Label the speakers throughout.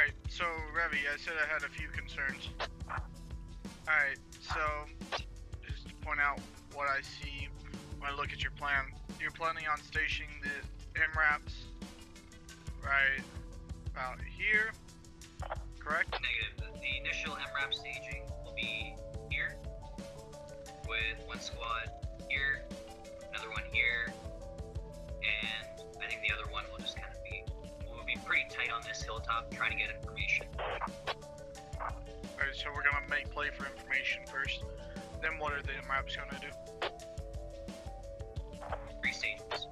Speaker 1: Alright, so Revy, I said I had a few concerns. Alright, so just to point out what I see when I look at your plan. You're planning on stationing the MRAPs right about here, correct?
Speaker 2: Negative. The initial MRAP staging will be here, with one squad here, another one here, and I think the other one will just kind of be, we'll be pretty tight on this hilltop trying to get information.
Speaker 1: Alright, so we're gonna make play for information first. Then what are the MRAPs gonna do?
Speaker 2: 3 stages.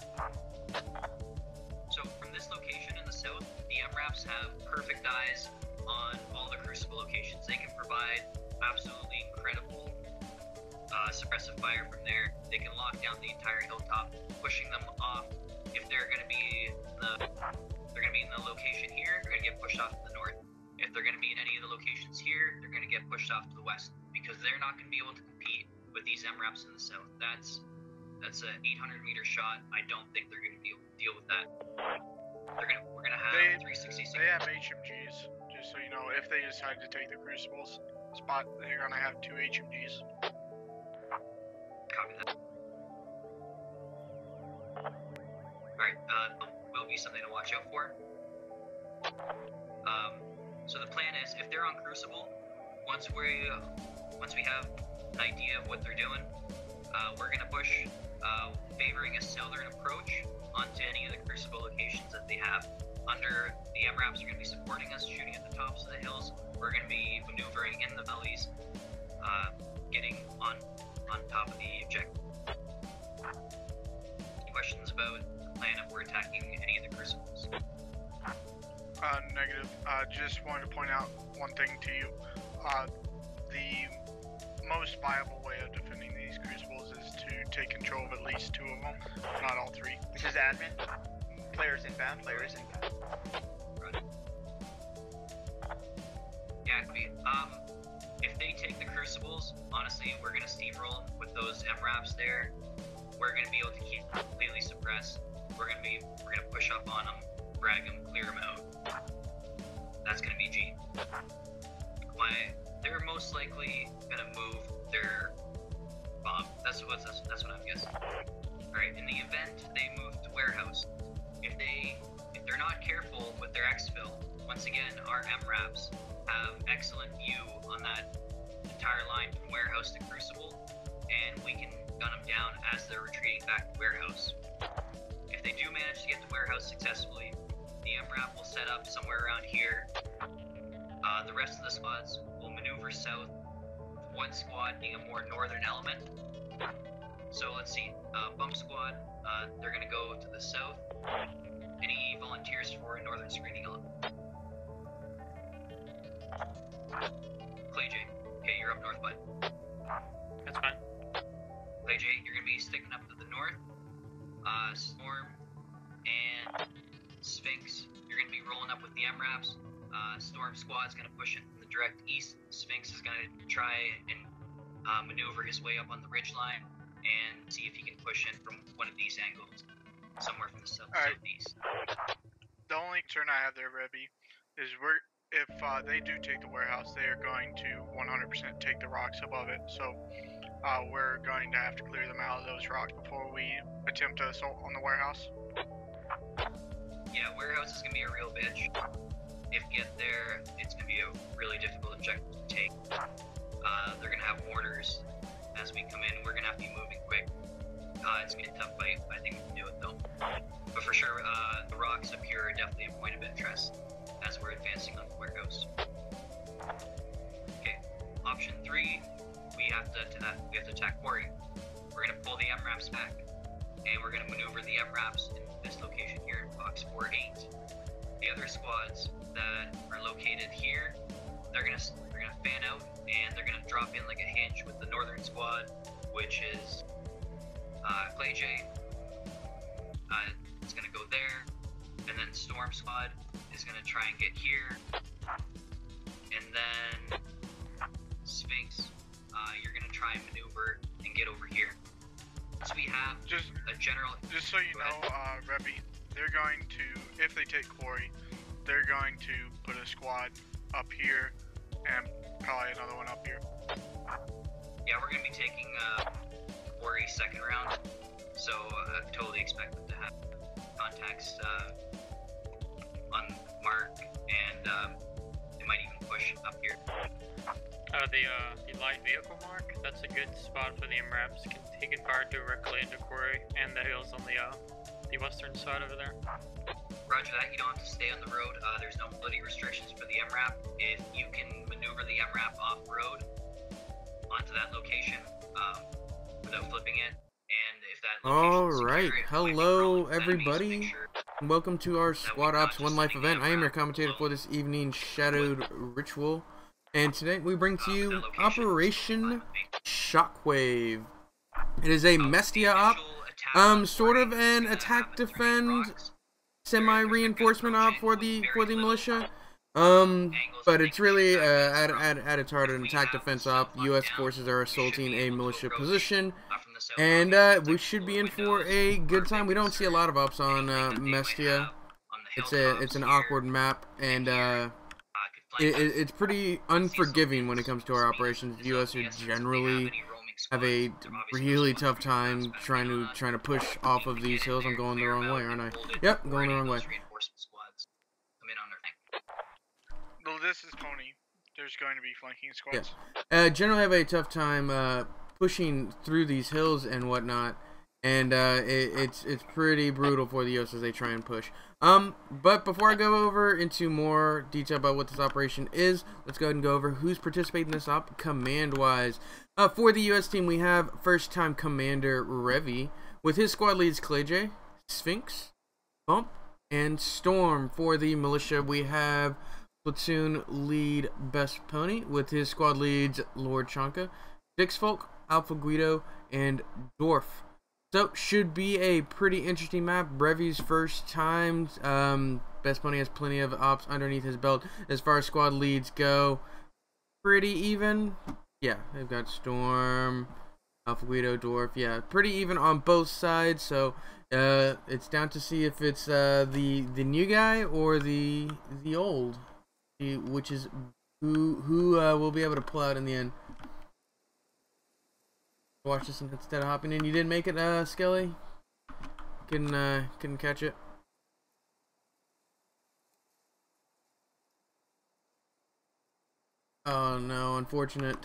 Speaker 2: So from this location in the south, the MRAPs have perfect eyes on all the Crucible locations. They can provide absolutely incredible suppressive fire from there. They can lock down the entire hilltop, pushing them off. If they're going to be in the location here, they're going to get pushed off to the north. If they're going to be in any of the locations here, they're going to get pushed off to the west, because they're not going to be able to compete with these MRAPs in the south. That's an 800-meter shot. I don't think they're going to be able to deal with that. We're gonna have 366.
Speaker 1: They have HMGs, just so you know. If they decide to take the Crucibles spot, they're gonna have 2 HMGs.
Speaker 2: Copy that. Alright, will be something to watch out for. So the plan is, if they're on Crucible, once we have an idea of what they're doing, we're gonna push favoring a southern approach onto any of the Crucible locations that they have. Under the MRAPs are going to be supporting us, shooting at the tops of the hills. We're going to be maneuvering in the valleys, getting on top of the objective. Any questions about the plan if we're attacking any of the Crucibles?
Speaker 1: Negative. Just wanted to point out one thing to you. The most viable way of defending these Crucibles is to take control of at least 2 of them, not all 3.
Speaker 3: This is admin. Players inbound. Players inbound.
Speaker 2: Right. Yeah, if they take the Crucibles, honestly, we're gonna steamroll with those MRAPs there. We're gonna be able to keep completely suppressed. We're gonna push up on them, drag them, clear them out. That's gonna be G. They're most likely gonna move their bomb. That's what I'm guessing. Alright, in the event they move to warehouse, if they're not careful with their exfil, once again, our MRAPs have excellent view on that entire line from warehouse to Crucible, and we can gun them down as they're retreating back to warehouse. If they do manage to get to warehouse successfully, the MRAP will set up somewhere around here. The rest of the squads will maneuver south, one squad being a more northern element. So let's see, Bump Squad, they're going to go to the south. Any volunteers for a northern screening element? Clay J, okay, you're up north, bud.
Speaker 4: That's fine.
Speaker 2: Clay J, you're going to be sticking up to the north. Storm and Sphinx, you're going to be rolling up with the MRAPs. Storm Squad's going to push in from the direct east. Sphinx is going to try and maneuver his way up on the ridge line and see if he can push in from one of these angles, somewhere from the southeast.
Speaker 1: The only concern I have there, Rebby, is if they do take the warehouse, they are going to 100% take the rocks above it. So we're going to have to clear them out of those rocks before we attempt to assault on the warehouse.
Speaker 2: Yeah, warehouse is going to be a real bitch. If we get there, it's going to be a really difficult objective to take. They're going to have mortars as we come in. We're going to have to be moving quick. It's going to be a tough fight. I think we can do it though. But for sure, the rocks up here are definitely a point of interest as we're advancing on the warehouse. Okay, option 3, we have to attack quarry. We're going to pull the MRAPs back, and we're going to maneuver the MRAPs in this location here in box 4-8. The other squads that are located here, they're gonna fan out, and they're gonna drop in like a hinge with the northern squad, which is Clay J. It's gonna go there, and then Storm Squad is gonna try and get here, and then Sphinx, you're gonna try and maneuver and get over here. So we have a general.
Speaker 1: Just so you know, Rebby, they're going to, if they take quarry, they're going to put a squad up here and probably another one up here.
Speaker 2: Yeah, we're gonna be taking Quarry second round, so totally expect them to have contacts on Mark, and they might even push up here.
Speaker 4: The light vehicle mark, that's a good spot for the MRAPs. Can take it fire directly into Quarry and the hills on the western side over there.
Speaker 2: Roger that, you don't have to stay on the road. There's no mobility restrictions for the MRAP. If you can maneuver the MRAP off-road onto that location without flipping it, and if that
Speaker 5: Alright, hello everybody. Welcome to our Squad Ops One Life event. I am your commentator for this evening, Shadowed Ritual. And today we bring to you Operation Shockwave. It is a Mestia op, sort of an attack defend, semi-reinforcement op for the militia. But it's really at its heart an attack defense op. U.S. forces are assaulting a militia position, and we should be in for a good time. We don't see a lot of ops on Mestia. It's an awkward map, and it's pretty unforgiving when it comes to our operations. The U.S. are generally have a really tough time trying to push off of these hills. I'm going the wrong way, aren't I? Yep, going the wrong way.
Speaker 1: Well, this is Pony. There's going to be flanking squads.
Speaker 5: Yeah. Generally have a tough time pushing through these hills and whatnot, and it's pretty brutal for the U.S. as they try and push. But before I go over into more detail about what this operation is, let's go ahead and go over who's participating in this op command-wise. For the U.S. team, we have first-time Commander Revy, with his squad leads Clayjay, Sphinx, Bump, and Storm. For the militia, we have platoon lead Best Pony, with his squad leads Lord Chanka, Dixfolk, Alpha Guido, and Dwarf. So, should be a pretty interesting map. Revy's first time. Best Pony has plenty of ops underneath his belt. As far as squad leads go, pretty even. Yeah, they've got Storm, Alpha Guido, Dwarf. Yeah, pretty even on both sides. So, it's down to see if it's the new guy or the old, which is who will be able to pull out in the end. Watch this instead of hopping in. You didn't make it, Skelly? Couldn't catch it. Oh no, unfortunate.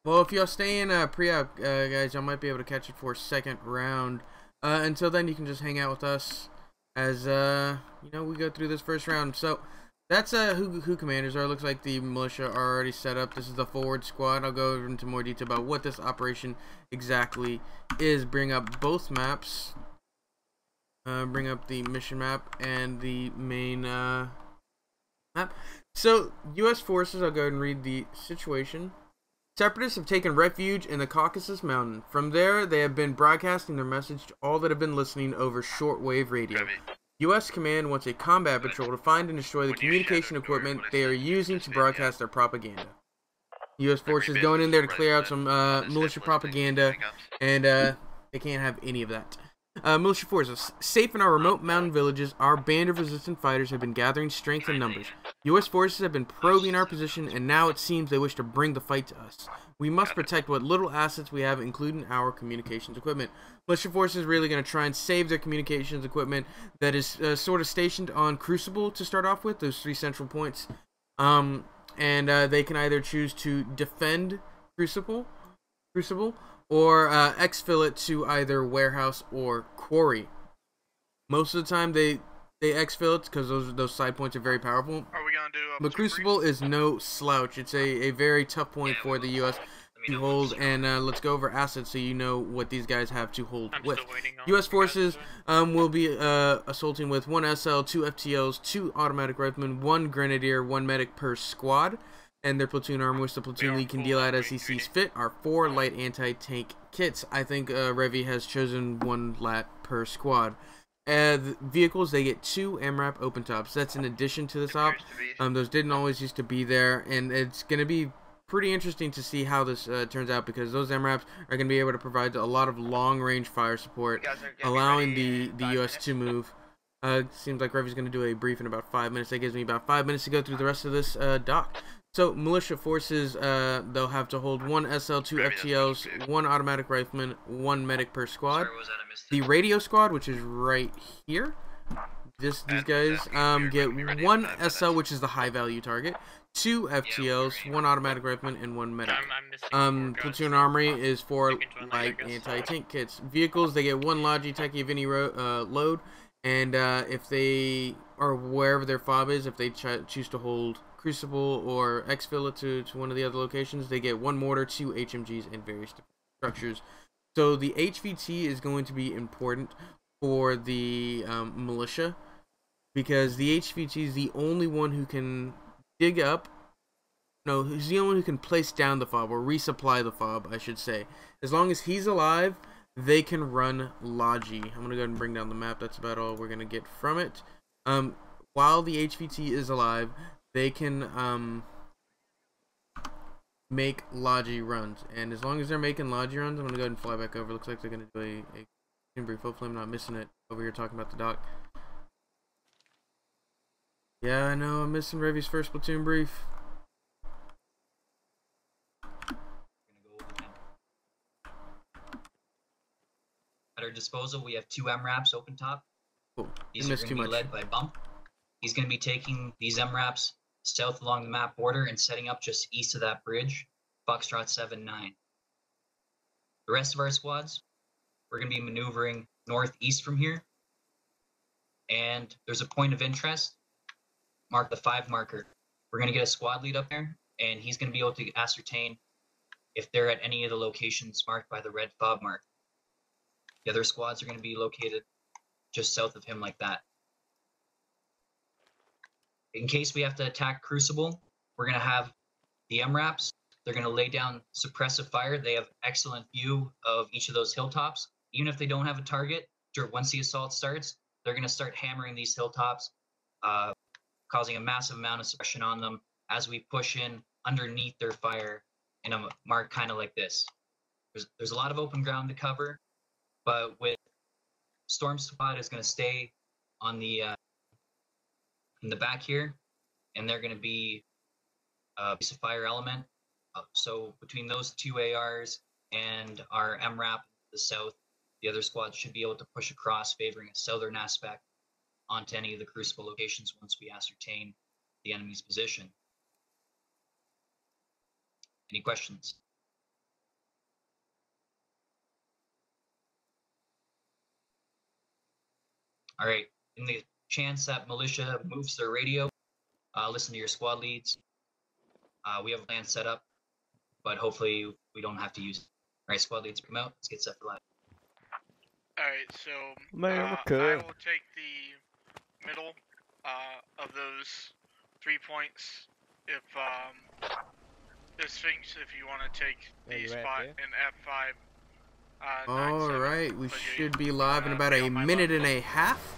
Speaker 5: Well, if y'all stay in pre-op, guys, y'all might be able to catch it for a second round. Until then, you can just hang out with us as you know, we go through this first round. So that's who commanders are. Looks like the militia are already set up. This is the forward squad. I'll go into more detail about what this operation exactly is. Bring up both maps. Bring up the mission map and the main map. So, U.S. forces, I'll go ahead and read the situation. Separatists have taken refuge in the Caucasus Mountain. From there, they have been broadcasting their message to all that have been listening over shortwave radio. U.S. Command wants a combat patrol to find and destroy the communication equipment they are using to broadcast their propaganda. U.S. forces going in there to clear out some militia propaganda, and they can't have any of that. Militia forces, safe in our remote mountain villages, our band of resistant fighters have been gathering strength in numbers. U.S. forces have been probing our position, and now it seems they wish to bring the fight to us. We must protect what little assets we have, including our communications equipment. Militia forces really going to try and save their communications equipment that is sort of stationed on Crucible to start off with, those 3 central points. And they can either choose to defend Crucible, or exfil it to either warehouse or quarry. Most of the time they exfil it because those side points are very powerful.
Speaker 1: Are we gonna do?
Speaker 5: But Crucible is no slouch. It's a very tough point for the U.S. to hold, and let's go over assets so you know what these guys have to hold with. U.S. forces will be assaulting with 1 SL, 2 FTLs, 2 automatic riflemen, 1 grenadier, 1 medic per squad, and their platoon armor, which the platoon lead can deal out as he sees fit, are 4 light anti-tank kits. I think Revy has chosen 1 lat per squad. The vehicles, they get 2 MRAP open tops. That's in addition to this op. Those didn't always used to be there, and it's going to be pretty interesting to see how this turns out, because those MRAPs are going to be able to provide a lot of long-range fire support, allowing the U.S. to move Seems like Revy's going to do a brief in about 5 minutes. That gives me about 5 minutes to go through the rest of this doc. So, militia forces, they'll have to hold 1 SL, 2 FTLs, 1 automatic rifleman, 1 medic per squad.
Speaker 2: Sorry, what was that? I missed it.
Speaker 5: The radio squad, which is right here, these guys get 1 SL, which is the high value target, 2 FTLs, 1 automatic rifleman, and 1 medic.
Speaker 4: I'm missing
Speaker 5: Platoon armory is for
Speaker 4: You can join
Speaker 5: light
Speaker 4: later, I guess.
Speaker 5: anti-tank kits. Vehicles, they get 1 Logitech of any load, and if they, or wherever their fob is, if they choose to hold Crucible or exfil it to one of the other locations, they get 1 mortar, 2 HMGs, and various structures. So the HVT is going to be important for the militia, because the HVT is the only one who can dig up, no, he's the only one who can place down the fob, or resupply the fob, I should say. As long as he's alive, they can run Logi. I'm going to go ahead and bring down the map. That's about all we're going to get from it. While the HVT is alive, they can make Logi runs. And as long as they're making Logi runs, I'm going to go ahead and fly back over. Looks like they're going to do a brief. Hopefully I'm not missing it over here talking about the doc. Yeah, I know, I'm missing Revy's first platoon brief.
Speaker 2: At our disposal, we have 2 MRAPs open top.
Speaker 5: Cool.
Speaker 2: These
Speaker 5: You
Speaker 2: are
Speaker 5: missed
Speaker 2: going
Speaker 5: too
Speaker 2: to be
Speaker 5: much.
Speaker 2: led by Bump. He's going to be taking these MRAPs south along the map border and setting up just east of that bridge, Foxtrot 7-9. The rest of our squads, we're going to be maneuvering northeast from here. And there's a point of interest, mark the 5 marker. We're going to get a squad lead up there, and he's going to be able to ascertain if they're at any of the locations marked by the red fob mark. The other squads are going to be located just south of him like that. In case we have to attack Crucible, we're going to have the MRAPs. They're going to lay down suppressive fire. They have excellent view of each of those hilltops. Even if they don't have a target, once the assault starts, they're going to start hammering these hilltops, causing a massive amount of suppression on them as we push in underneath their fire in a mark kind of like this. There's a lot of open ground to cover, but with Storm Squad is going to stay on the in the back here, and they're going to be a piece of fire element. So between those 2 ARs and our MRAP to the south, the other squads should be able to push across, favoring a southern aspect onto any of the Crucible locations once we ascertain the enemy's position. Any questions? All right. In the chance that militia moves their radio, listen to your squad leads. We have a plan set up, but hopefully we don't have to use it. All right, squad leads, come out. Let's get set for live.
Speaker 1: Alright, so
Speaker 6: America.
Speaker 1: I will take the middle of those 3 points. If the Sphinx, if you want to take
Speaker 6: Yeah,
Speaker 1: the
Speaker 6: you right
Speaker 1: spot
Speaker 6: there?
Speaker 1: in F5.
Speaker 5: Alright, we
Speaker 1: but you,
Speaker 5: should be live in about
Speaker 1: be
Speaker 5: a
Speaker 1: on my
Speaker 5: minute
Speaker 1: left.
Speaker 5: and a half.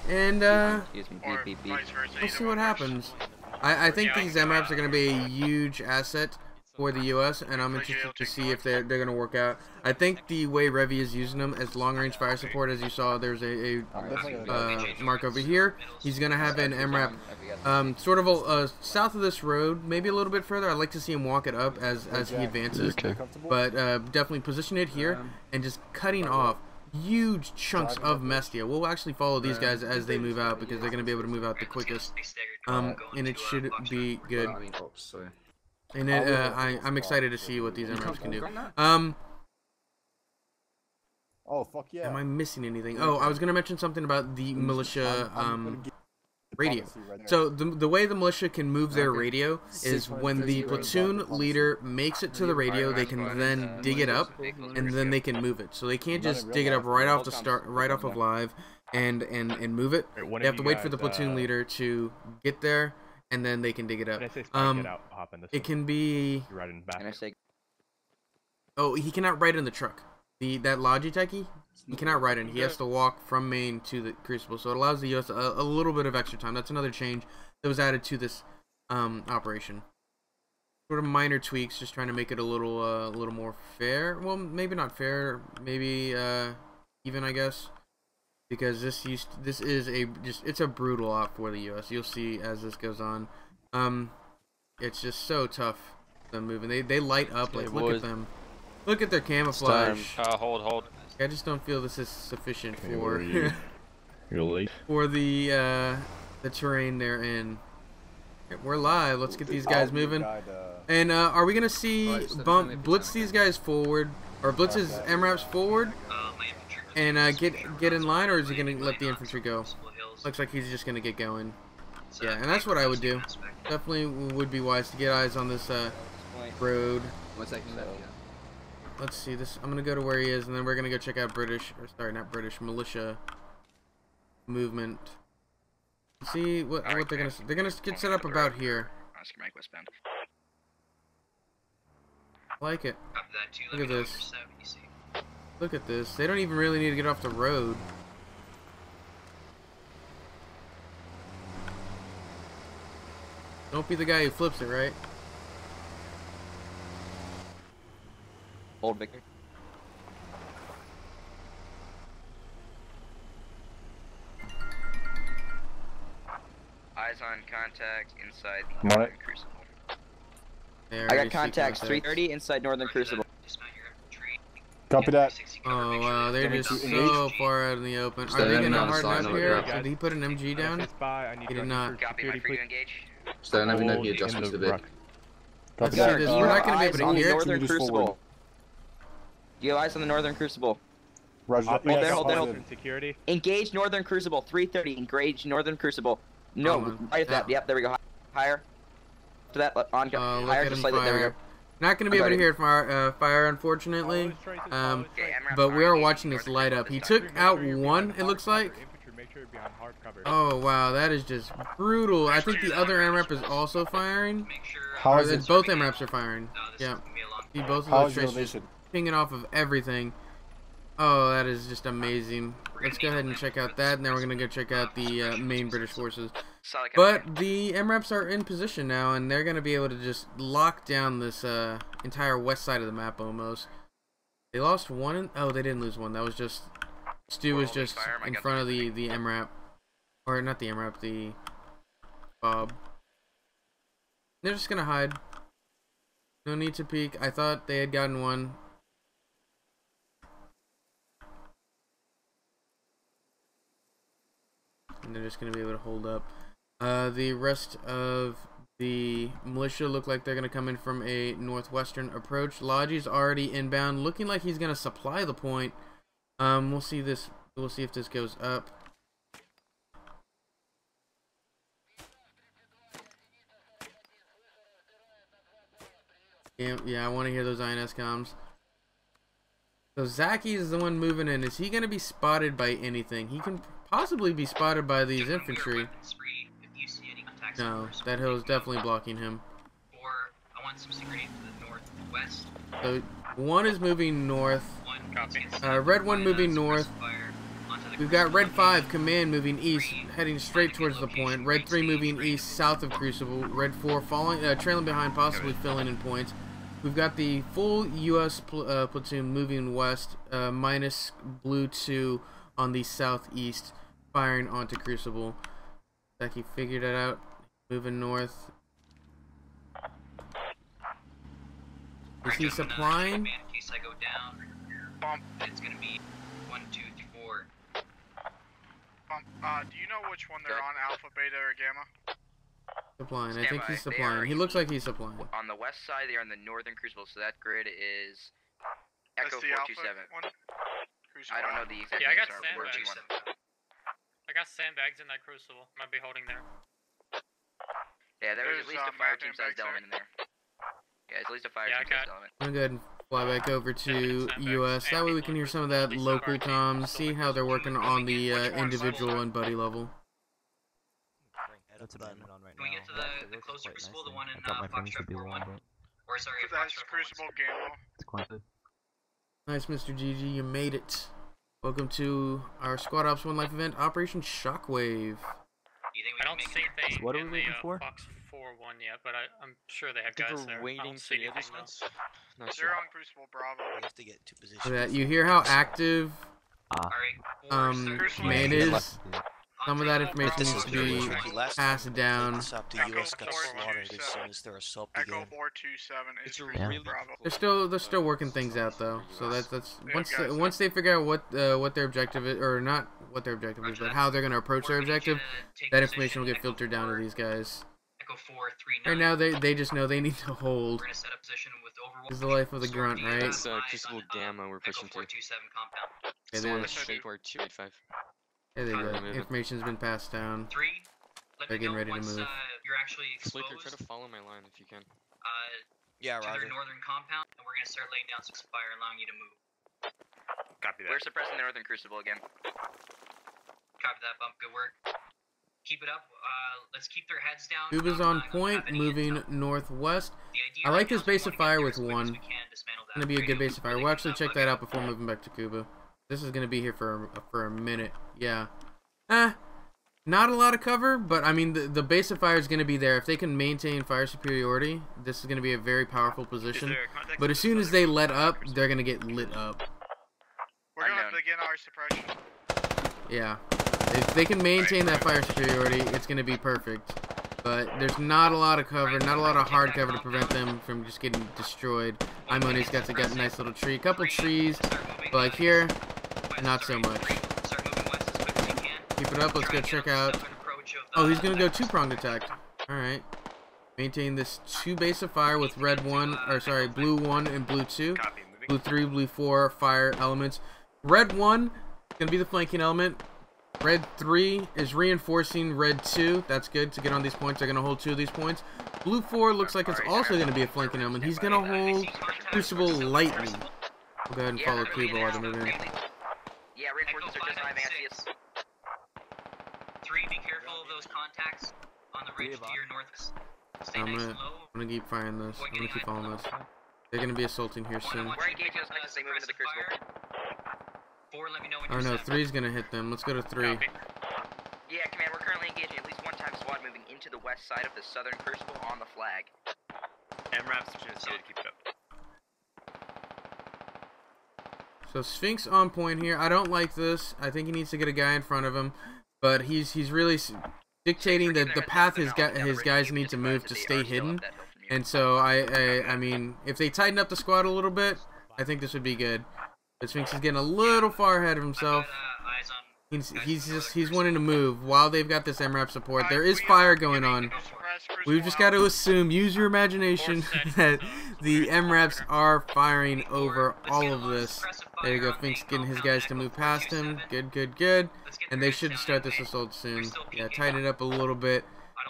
Speaker 5: And
Speaker 7: Excuse me,
Speaker 1: Or
Speaker 7: beep, beep, beep.
Speaker 1: vice versa.
Speaker 5: we'll
Speaker 1: either
Speaker 5: see
Speaker 1: one
Speaker 5: what
Speaker 1: works.
Speaker 5: happens. I think these MRAPs are going to be a huge asset for the US, and I'm interested to see if they're going to work out. I think the way Revy is using them as long-range fire support, as you saw, there's a mark over here. He's going to have an MRAP sort of south of this road, maybe a little bit further. I'd like to see him walk it up as he advances, but definitely position it here and just cutting off huge chunks of Mestia. We'll actually follow these guys as they move out because they're going to be able to move out the quickest, and it should be good. And I'm excited to see what these MRAPs can do.
Speaker 8: Oh, fuck yeah.
Speaker 5: Am I missing anything? Oh, I was going to mention something about the militia radio. So the way the militia can move their radio is when the platoon leader makes it to the radio, they can then dig it up, and then they can move it. So they can't just dig it up right off the start, right off of live, and move it. They have to wait for the platoon leader to get there, and then they can dig it up. It can be.
Speaker 7: Can I say?
Speaker 5: Oh, he cannot ride in the truck. That Logitech, he cannot ride in. He has to walk from main to the Crucible, so it allows the US a little bit of extra time. That's another change that was added to this operation. Sort of minor tweaks, just trying to make it a little more fair. Well, maybe not fair, maybe even, I guess. because this is it's a brutal op for the U.S. You'll see as this goes on. It's just so tough. Them moving, they light up. Like, look at them. Look at their camouflage.
Speaker 6: Hold.
Speaker 5: I just don't feel this is sufficient
Speaker 7: Okay,
Speaker 5: for
Speaker 7: you're late.
Speaker 5: for the terrain they're in. We're live. Let's get these guys moving. And are we gonna see blitz these guys forward, or blitz his MRAPs forward, and get in line, or is he gonna let the infantry go? Looks like he's just gonna get going. Yeah, and that's what I would do. Definitely would be wise to get eyes on this road. Let's see this. I'm gonna go to where he is, and then we're gonna go check out militia movement. See what they're gonna. They're gonna get set up about here. I like it. Look at this. Look at this. They don't even really need to get off the road. Don't be the guy who flips it, right?
Speaker 9: Hold Victor.
Speaker 3: Eyes on contact inside
Speaker 7: I'm on it.
Speaker 3: Crucible.
Speaker 9: I got contacts 330 inside Northern Crucible.
Speaker 7: Copy that.
Speaker 5: Oh wow, they're just so far out in the open. Are they gonna harden up here? Did he put an MG down? He did not.
Speaker 3: Copy, my free to engage.
Speaker 10: So let me know the adjustments to bit.
Speaker 5: Let's see this. We're not gonna be able to hear it.
Speaker 9: Northern Crucible. You have eyes on the Northern Crucible.
Speaker 7: Roger.
Speaker 9: Hold there, hold there, hold there. Engage Northern Crucible, 330. Engage Northern Crucible. No, right at that. Yep, there we go. Higher. To that, on. Higher, just slightly. There we go.
Speaker 5: Not gonna be able to hear fire, unfortunately. But we are watching this light up. He took out one, it looks like. Oh wow, that is just brutal. I think the other MRAP is also firing.
Speaker 7: How is it?
Speaker 5: Both MRAPs are firing. Yeah. See both of those traces just pinging off of everything. Oh, that is just amazing. Let's go ahead and check out that, and then we're gonna go check out the main British forces. But the MRAPs are in position now, and they're gonna be able to just lock down this entire west side of the map almost. They lost one. Oh, they didn't lose one. That was just Stu was just in front of the MRAP, or not the MRAP, the Bob. They're just gonna hide. No need to peek. I thought they had gotten one. And they're just going to be able to hold up. The rest of the militia look like they're going to come in from a northwestern approach. Logi's already inbound, looking like he's going to supply the point. We'll see this. We'll see if this goes up. Yeah, I want to hear those INS comms. So Zaki is the one moving in. Is he going to be spotted by anything? He can possibly be spotted by these infantry. No, that hill is definitely blocking him. So one is moving north. Red 1 moving north. We've got Red 5 command moving east, heading straight towards the point. Red 3 moving east, south of Crucible. Red 4 trailing behind, possibly filling in points. We've got the full U.S. platoon moving west, minus Blue 2 on the southeast, firing onto Crucible. Like he figured it out. Moving north. Is he supplying?
Speaker 2: In case I go down, it's gonna be 1, 2, 4.
Speaker 1: Do you know which one they're on, Alpha, Beta, or Gamma?
Speaker 5: Supplying. I think he's supplying. He looks like he's supplying.
Speaker 3: On the west side, they are in the northern Crucible, so that grid is Echo 427. I don't know the exact
Speaker 4: I got
Speaker 3: sandbags.
Speaker 4: I got sandbags in that Crucible. Might be holding there.
Speaker 3: Yeah, there was at least a fire team size element in there. Yeah, it's at least a fire team size element.
Speaker 5: I'm gonna go ahead and fly back over to US. That way we can hear some of that local comms, see how they're working on the individual and buddy level.
Speaker 2: Can we get to the closer Crucible, the one in Foxtrot 4-1? Or sorry, Foxtrot
Speaker 1: Crucible Gamma.
Speaker 5: Nice, Mr. GG, you made it. Welcome to our Squad Ops 1 Life event, Operation Shockwave.
Speaker 4: I don't see anything in the Fox 4-1 yet, but I'm sure they have guys there. I don't see anything though.
Speaker 1: They're on Crucible Bravo.
Speaker 11: We have to get to position.
Speaker 5: So that you hear how active Command is. Some of that information needs to be passed down.
Speaker 1: Echo 427 is Bravo.
Speaker 5: They're still working things out though. So that's once they figure out what their objective is, or not what their objective is, but how they're gonna approach their objective, that information will get filtered down to these guys. Right now they just know they need to hold. This is the life of the grunt, right?
Speaker 6: It's Crucible Gamma we're pushing to.
Speaker 5: Okay, there they go. Information's been passed down. They're getting ready to move.
Speaker 6: Flicker, try to follow my line if you can.
Speaker 2: Yeah, Roger. To their northern compound, and we're gonna start laying down some fire, allowing you to move.
Speaker 3: Copy that. We're suppressing the northern crucible again.
Speaker 2: Copy that, bump. Good work. Keep it up. Let's keep their heads down.
Speaker 5: Cuba's on point, moving northwest. I like this base of fire with one. It's gonna be a good base of fire. We'll actually check that out before moving back to Cuba. This is gonna be here for a minute. Yeah. Not a lot of cover, but I mean the base of fire is gonna be there. If they can maintain fire superiority, this is gonna be a very powerful position. But as soon as they let up, they're gonna get lit up.
Speaker 1: We're gonna begin our suppression.
Speaker 5: Yeah. If they can maintain that fire superiority, it's gonna be perfect. But there's not a lot of cover, not a lot of hard cover to prevent them from just getting destroyed. Imone's got a nice little tree, couple trees, but like here, not so much. Keep it up, let's go check out. Oh, he's gonna go two-pronged attack. Alright. Maintain this 2 base of fire with red 1, or sorry, blue 1 and blue 2. Blue 3, blue 4, fire elements. Red 1 gonna be the flanking element. Red 3 is reinforcing red 2. That's good to get on these points. They're gonna hold 2 of these points. Blue 4 looks like it's also gonna be a flanking element. He's gonna hold Crucible lightly. We'll go ahead and follow Cuba while they move in.
Speaker 3: Yeah, reinforcements are just 5 Amphius.
Speaker 2: 3, be careful of those contacts on the ridge to your north. Stay nice and low.
Speaker 5: I'm gonna keep firing this. I'm gonna keep following this. They're gonna be assaulting here soon.
Speaker 3: We're engaging as much as they move into the crucible.
Speaker 2: 4, let me know when
Speaker 5: Oh
Speaker 2: you're
Speaker 5: no,
Speaker 2: set.
Speaker 5: 3's gonna hit them. Let's go to 3.
Speaker 3: Yeah, command, we're currently engaging at least 1 time squad moving into the west side of the southern crucible on the flag.
Speaker 11: MRAP's just good, keep it up.
Speaker 5: So Sphinx on point here. I don't like this. I think he needs to get a guy in front of him, but he's really dictating the path his guys need to move to stay hidden. And so I mean, if they tighten up the squad a little bit, I think this would be good. But Sphinx is getting a little far ahead of himself. He's wanting to move while they've got this MRAP support. There is fire going on. We've just got to assume, use your imagination, that the MRAPs are firing over all of this. There you go, Sphinx getting his guys to move past him. Good, good, good. And they should start this assault soon. Yeah, tighten it up a little bit.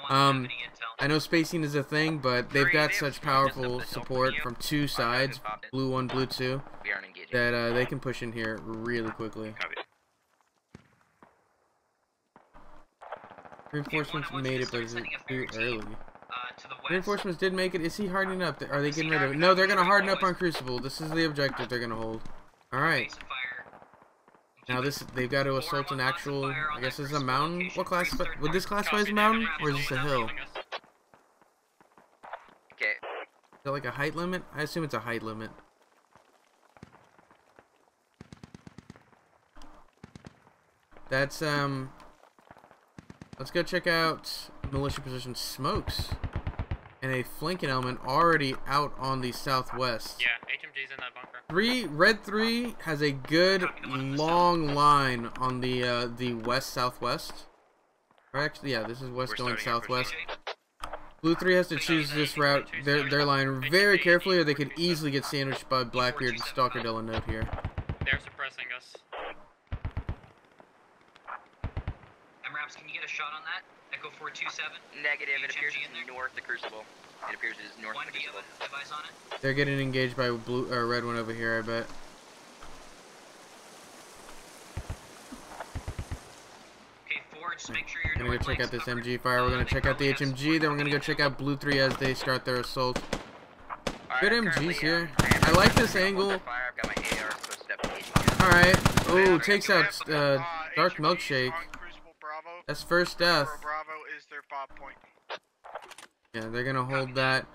Speaker 5: I know spacing is a thing, but they've got such powerful support from 2 sides, blue 1, blue 2, that they can push in here really quickly. Reinforcements made it, but is it too early? Reinforcements did make it. Is he hardening up? Are they getting rid of it? No, they're going to harden up on Crucible. This is the objective they're going to hold. Alright. Now they've got to assault an actual, I guess this is a mountain. What classify? Would this classify as a mountain, or is this a hill?
Speaker 3: Okay.
Speaker 5: Is that like a height limit? I assume it's a height limit. That's let's go check out militia position Smokes. And a flanking element already out on the southwest.
Speaker 4: Yeah, HMG's in that bunker.
Speaker 5: Red 3 has a good long line on the west southwest. Or actually, yeah, this is west going southwest. Blue 3 has to choose this route, their line very carefully, or they could easily get sandwiched by Blackbeard and Stalker Delanote here.
Speaker 4: They're suppressing us.
Speaker 2: MRAPs, can you get a shot on that? Echo 427.
Speaker 3: Negative. It appears it's north the crucible. It appears it is north the crucible.
Speaker 2: Device on it?
Speaker 5: They're getting engaged by blue or red one over here, I bet.
Speaker 2: Okay, 4, just make sure you're
Speaker 5: We're gonna go check out this MG fire. We're gonna check out the HMG. Then we're gonna go check out blue 3 as they start their assault. Good MGs here. I like this angle. Alright. Oh, takes out Dark Milkshake. That's first death.
Speaker 1: Bravo is their 5 point.
Speaker 5: Yeah, they're gonna hold that.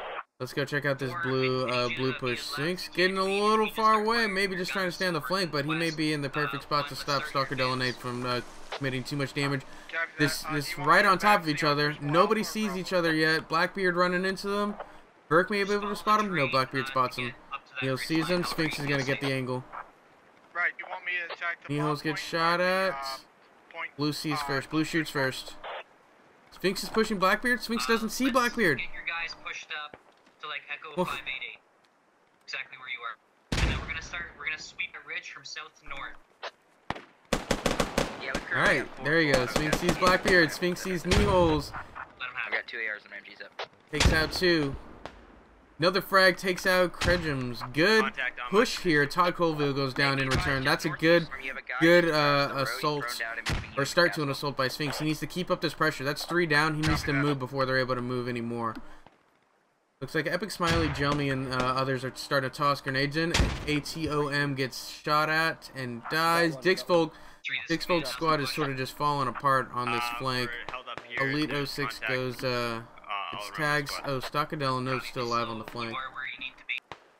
Speaker 5: Let's go check out this blue push. Sphinx getting a little far away, maybe just trying to stay on the flank, but he may be in the perfect spot to stop Stalker Delanate from committing too much damage. This right on top of each other. Nobody sees each other yet. Blackbeard running into them. Burke may be able to spot him. No, Blackbeard spots him. Neil sees him. Sphinx is gonna get the angle.
Speaker 1: Right, you want me to attack the
Speaker 5: Neil's gets shot at. Blue sees first. Blue shoots first. Sphinx is pushing Blackbeard. Sphinx doesn't see Blackbeard.
Speaker 2: Get your guys pushed up to like Echo 588, exactly where you are, and then we're gonna sweep a ridge from south to north.
Speaker 3: Yeah,
Speaker 5: alright, there you go. Sphinx sees Blackbeard. Sphinx sees Neil's.
Speaker 3: I got 2 ARs and MGs up.
Speaker 5: Takes out 2. Another frag takes out Kredjum's. Good push here. Todd Colville goes down in return. That's a good assault, or start to an assault by Sphinx. He needs to keep up this pressure. That's 3 down. He needs to move before they're able to move anymore. Looks like Epic Smiley, Jelmy, and others are starting to toss grenades in. ATOM gets shot at and dies. Dixfold's squad is sort of just falling apart on this flank. Elite 06 goes, it's tags. Oh, Stockadell Note's still alive on the flank.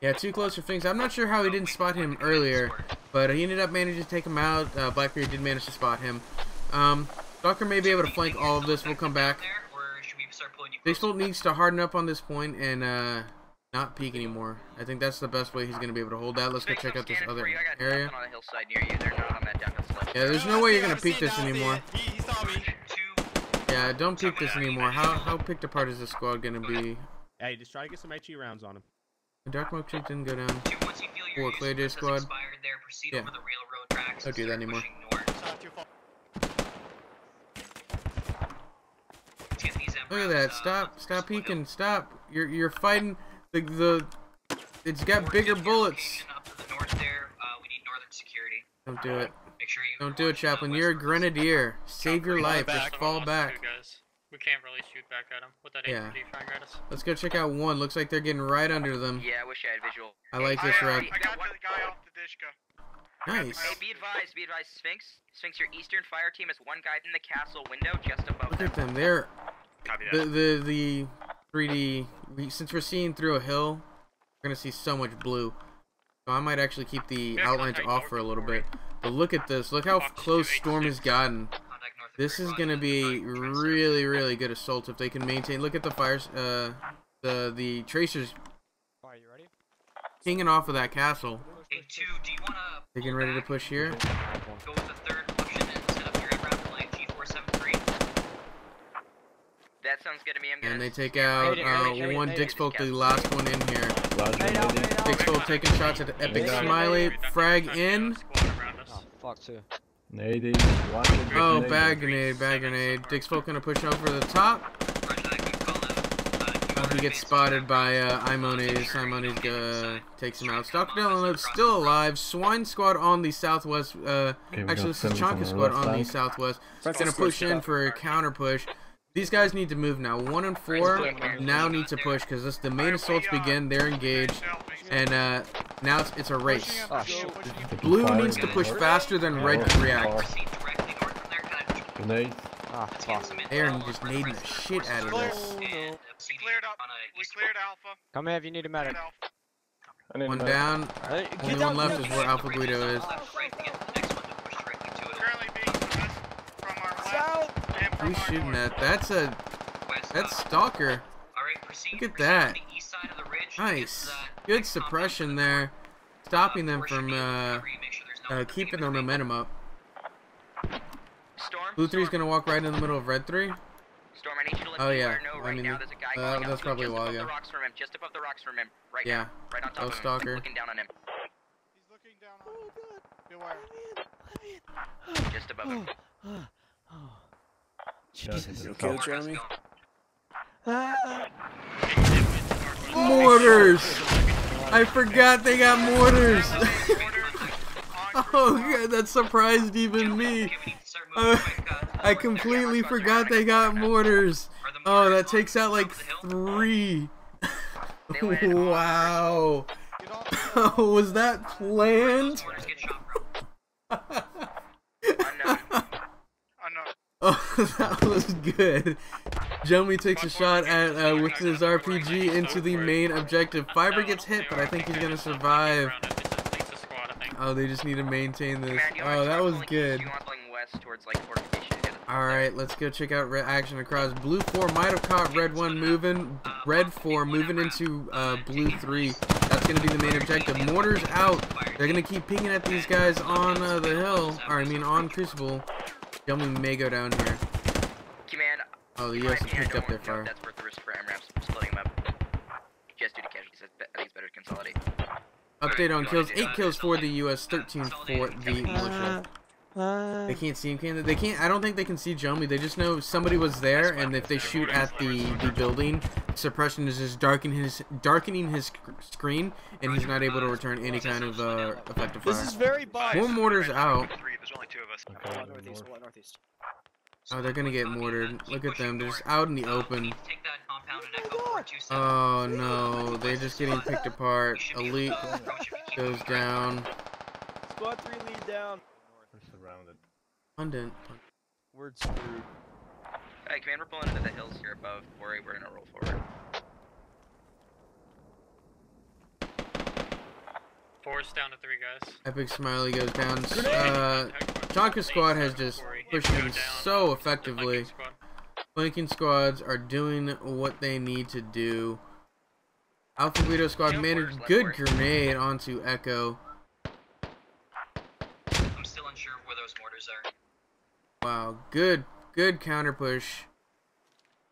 Speaker 5: Yeah, too close for Sphinx. I'm not sure how he didn't spot him earlier, but he ended up managing to take him out. Blackbeard did manage to spot him. Stalker may be able to flank all of this. We'll come back. Dixfold needs to harden up on this point and not peek anymore. I think that's the best way he's going to be able to hold that. Let's go check out this other area. Yeah, there's no way you're going to peek this anymore. Yeah, don't peek this anymore. How picked apart is this squad going to be?
Speaker 12: Hey, just try to get some HE rounds on him.
Speaker 5: Dark Smoke Chick didn't go down. For Clay J squad. Yeah. Don't do that anymore. Look at that! Stop peeking! Stop! You're fighting it's got bigger bullets. Don't do it. Don't do it, Chaplain. You're a grenadier. Save your life. Just fall back.
Speaker 4: We can't really shoot back at him with that AMD firing at us.
Speaker 5: Let's go check out 1. Looks like they're getting right under them.
Speaker 3: Yeah, I wish I had visual.
Speaker 5: I like this rep.
Speaker 1: I got the guy off the Dishka.
Speaker 5: Nice.
Speaker 3: Hey, be advised, Sphinx. Sphinx, your eastern fire team has 1 guy in the castle window just above
Speaker 5: Look at them. They're the 3D. Since we're seeing through a hill, we're gonna see so much blue. So I might actually keep the outlines off for a little bit. But look at this. Look how close Storm has gotten. This is gonna be really, really good assault if they can maintain. Look at the fires. The tracers.
Speaker 13: Are you ready?
Speaker 5: Hanging off of that castle.
Speaker 2: Hey, 2, do you wanna
Speaker 5: Getting ready to push here.
Speaker 2: go with the 3rd option and set up your MRAP flank G473?
Speaker 3: That sounds good to me.
Speaker 5: And they take out 1 Dixfold, the last one in here. Dixfold taking shots at Epic Smiley. Frag in.
Speaker 13: Oh, fuck too.
Speaker 5: Oh, bag grenade. Dixfold gonna push over the top. He gets spotted by Imones. Imones takes him out. Stockdale still alive. Swine squad on the southwest. Actually, this is Chonka squad on the southwest. It's gonna push in for a counter push. These guys need to move now. 1 and 4 now need to push because the main assaults begin. They're engaged, and now it's a race. Blue needs to push faster than red to react. They're just nading the shit out of this.
Speaker 1: We cleared Alpha.
Speaker 13: Come here if you need a medic.
Speaker 5: 1 down. Only 1 left is where Alpha Guido is. Who's shooting at? That's Stalker. Look at that. Nice. Good suppression there. Stopping them from keeping their momentum up. Blue 3's gonna walk right in the middle of Red 3.
Speaker 3: Storm, I need you to let
Speaker 5: Oh
Speaker 3: me
Speaker 5: yeah,
Speaker 3: know
Speaker 5: I
Speaker 3: right
Speaker 5: mean,
Speaker 3: now there's a guy going
Speaker 5: that's probably a while ago.
Speaker 3: Just above the rocks from him, right
Speaker 5: Yeah.
Speaker 3: now, right on top of him,
Speaker 5: Stalker.
Speaker 3: looking down on him.
Speaker 1: He's looking down on him. Beware.
Speaker 3: Just above him.
Speaker 5: Jesus.
Speaker 14: You okay, Jeremy?
Speaker 5: Mortars! I forgot they got mortars! Oh god, that surprised even me. I completely forgot they got mortars. Oh, that takes out like 3. Wow. Was that planned? Oh, that was good. Jomi takes a shot at with his RPG into the main objective. Fiber gets hit, but I think he's gonna survive. Oh, they just need to maintain this. Oh, that was good. Alright, let's go check out action across. Blue 4 might have caught Red 1 moving. Red 4 moving into Blue 3. That's going to be the main objective. Mortar's out. They're going to keep pinging at these guys on the hill. Or, I mean, on Crucible. Yomi may go down here. Oh, the US has picked up their fire.
Speaker 3: That's worth the risk for MRAPs, splitting them up. Just due to casualties, I think it's better to consolidate.
Speaker 5: Update on kills. 8 kills for the US, 13 for the militia. They can't see him, can they? They can't. I don't think they can see Jomi. They just know somebody was there, and if they shoot at the building, suppression is just darkening his screen, and he's not able to return any kind of effective fire.
Speaker 13: This is very biased.
Speaker 5: More mortars out.
Speaker 11: There's only 2 of us.
Speaker 13: Northeast.
Speaker 5: Oh, they're gonna get mortared. Look at them. They're just out in the open. Oh no, they're just getting picked apart. Elite goes down.
Speaker 13: Squad 3 lead down.
Speaker 7: Surrounded.
Speaker 5: Abundant.
Speaker 13: We're screwed.
Speaker 3: Alright, command, we're pulling into the hills here above. We're gonna roll forward.
Speaker 4: 4's down to 3 guys.
Speaker 5: Epic Smiley goes down. Chonka Squad has just pushed him so effectively. Flanking squads are doing what they need to do. Alpha Guido Squad made a good grenade onto Echo.
Speaker 2: I'm still unsure where those mortars are.
Speaker 5: Wow, good counter push.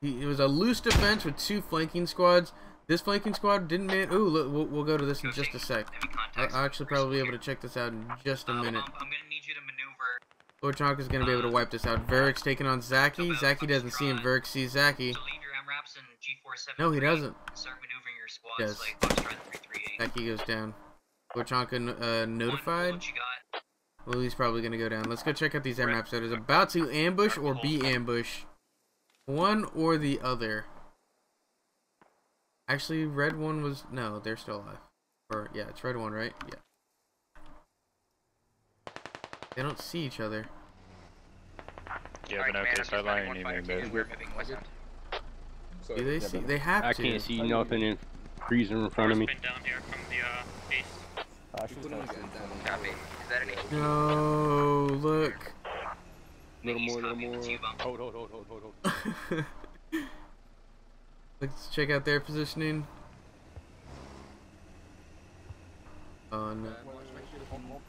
Speaker 5: It was a loose defense with 2 flanking squads. This flanking squad didn't man. Ooh, look, we'll go to this in just a sec. I'll actually probably be able to check this out in just a minute.
Speaker 2: I'm gonna need you to maneuver.
Speaker 5: Lord Chonka's gonna be able to wipe this out. Varric's taking on Zaki. Zaki doesn't see him. Varric sees Zaki. No, he doesn't.
Speaker 2: Start maneuvering your squads
Speaker 5: Yes.
Speaker 2: like Foxtrot 338.
Speaker 5: Zaki goes down. Lord Chonka notified. Well, he's probably gonna go down. Let's go check out these M-Maps that is about to ambush or be ambushed. One or the other. Actually, Red 1 was... No, they're still alive. Or, yeah, it's Red 1, right? Yeah. They don't see each other.
Speaker 11: Yeah, but okay, start lying anyway,
Speaker 5: Do they see? They have to.
Speaker 14: I can't see nothing in freezing in front of me.
Speaker 4: Down here from the east.
Speaker 3: Copy. Is that an east?
Speaker 5: No, look.
Speaker 14: Little more. Hold.
Speaker 5: Let's check out their positioning. Oh no.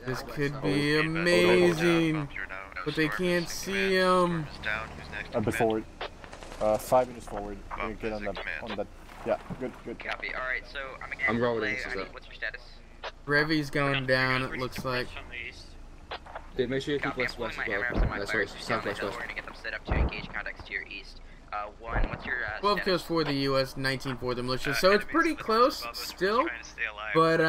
Speaker 5: This could be amazing. But they can't see him.
Speaker 7: A bit forward. 5 minutes forward. You get on that. Yeah, good.
Speaker 3: Copy. Alright, so
Speaker 10: I'm rolling.
Speaker 3: What's your status?
Speaker 5: Revy's gone down, it looks like.
Speaker 10: Okay, make sure you keep west as well. Southwest.
Speaker 3: We're gonna get them set up to engage contacts to your east. 1, what's your
Speaker 5: 12 kills for the US, 19 for the militia. So it's pretty close still. But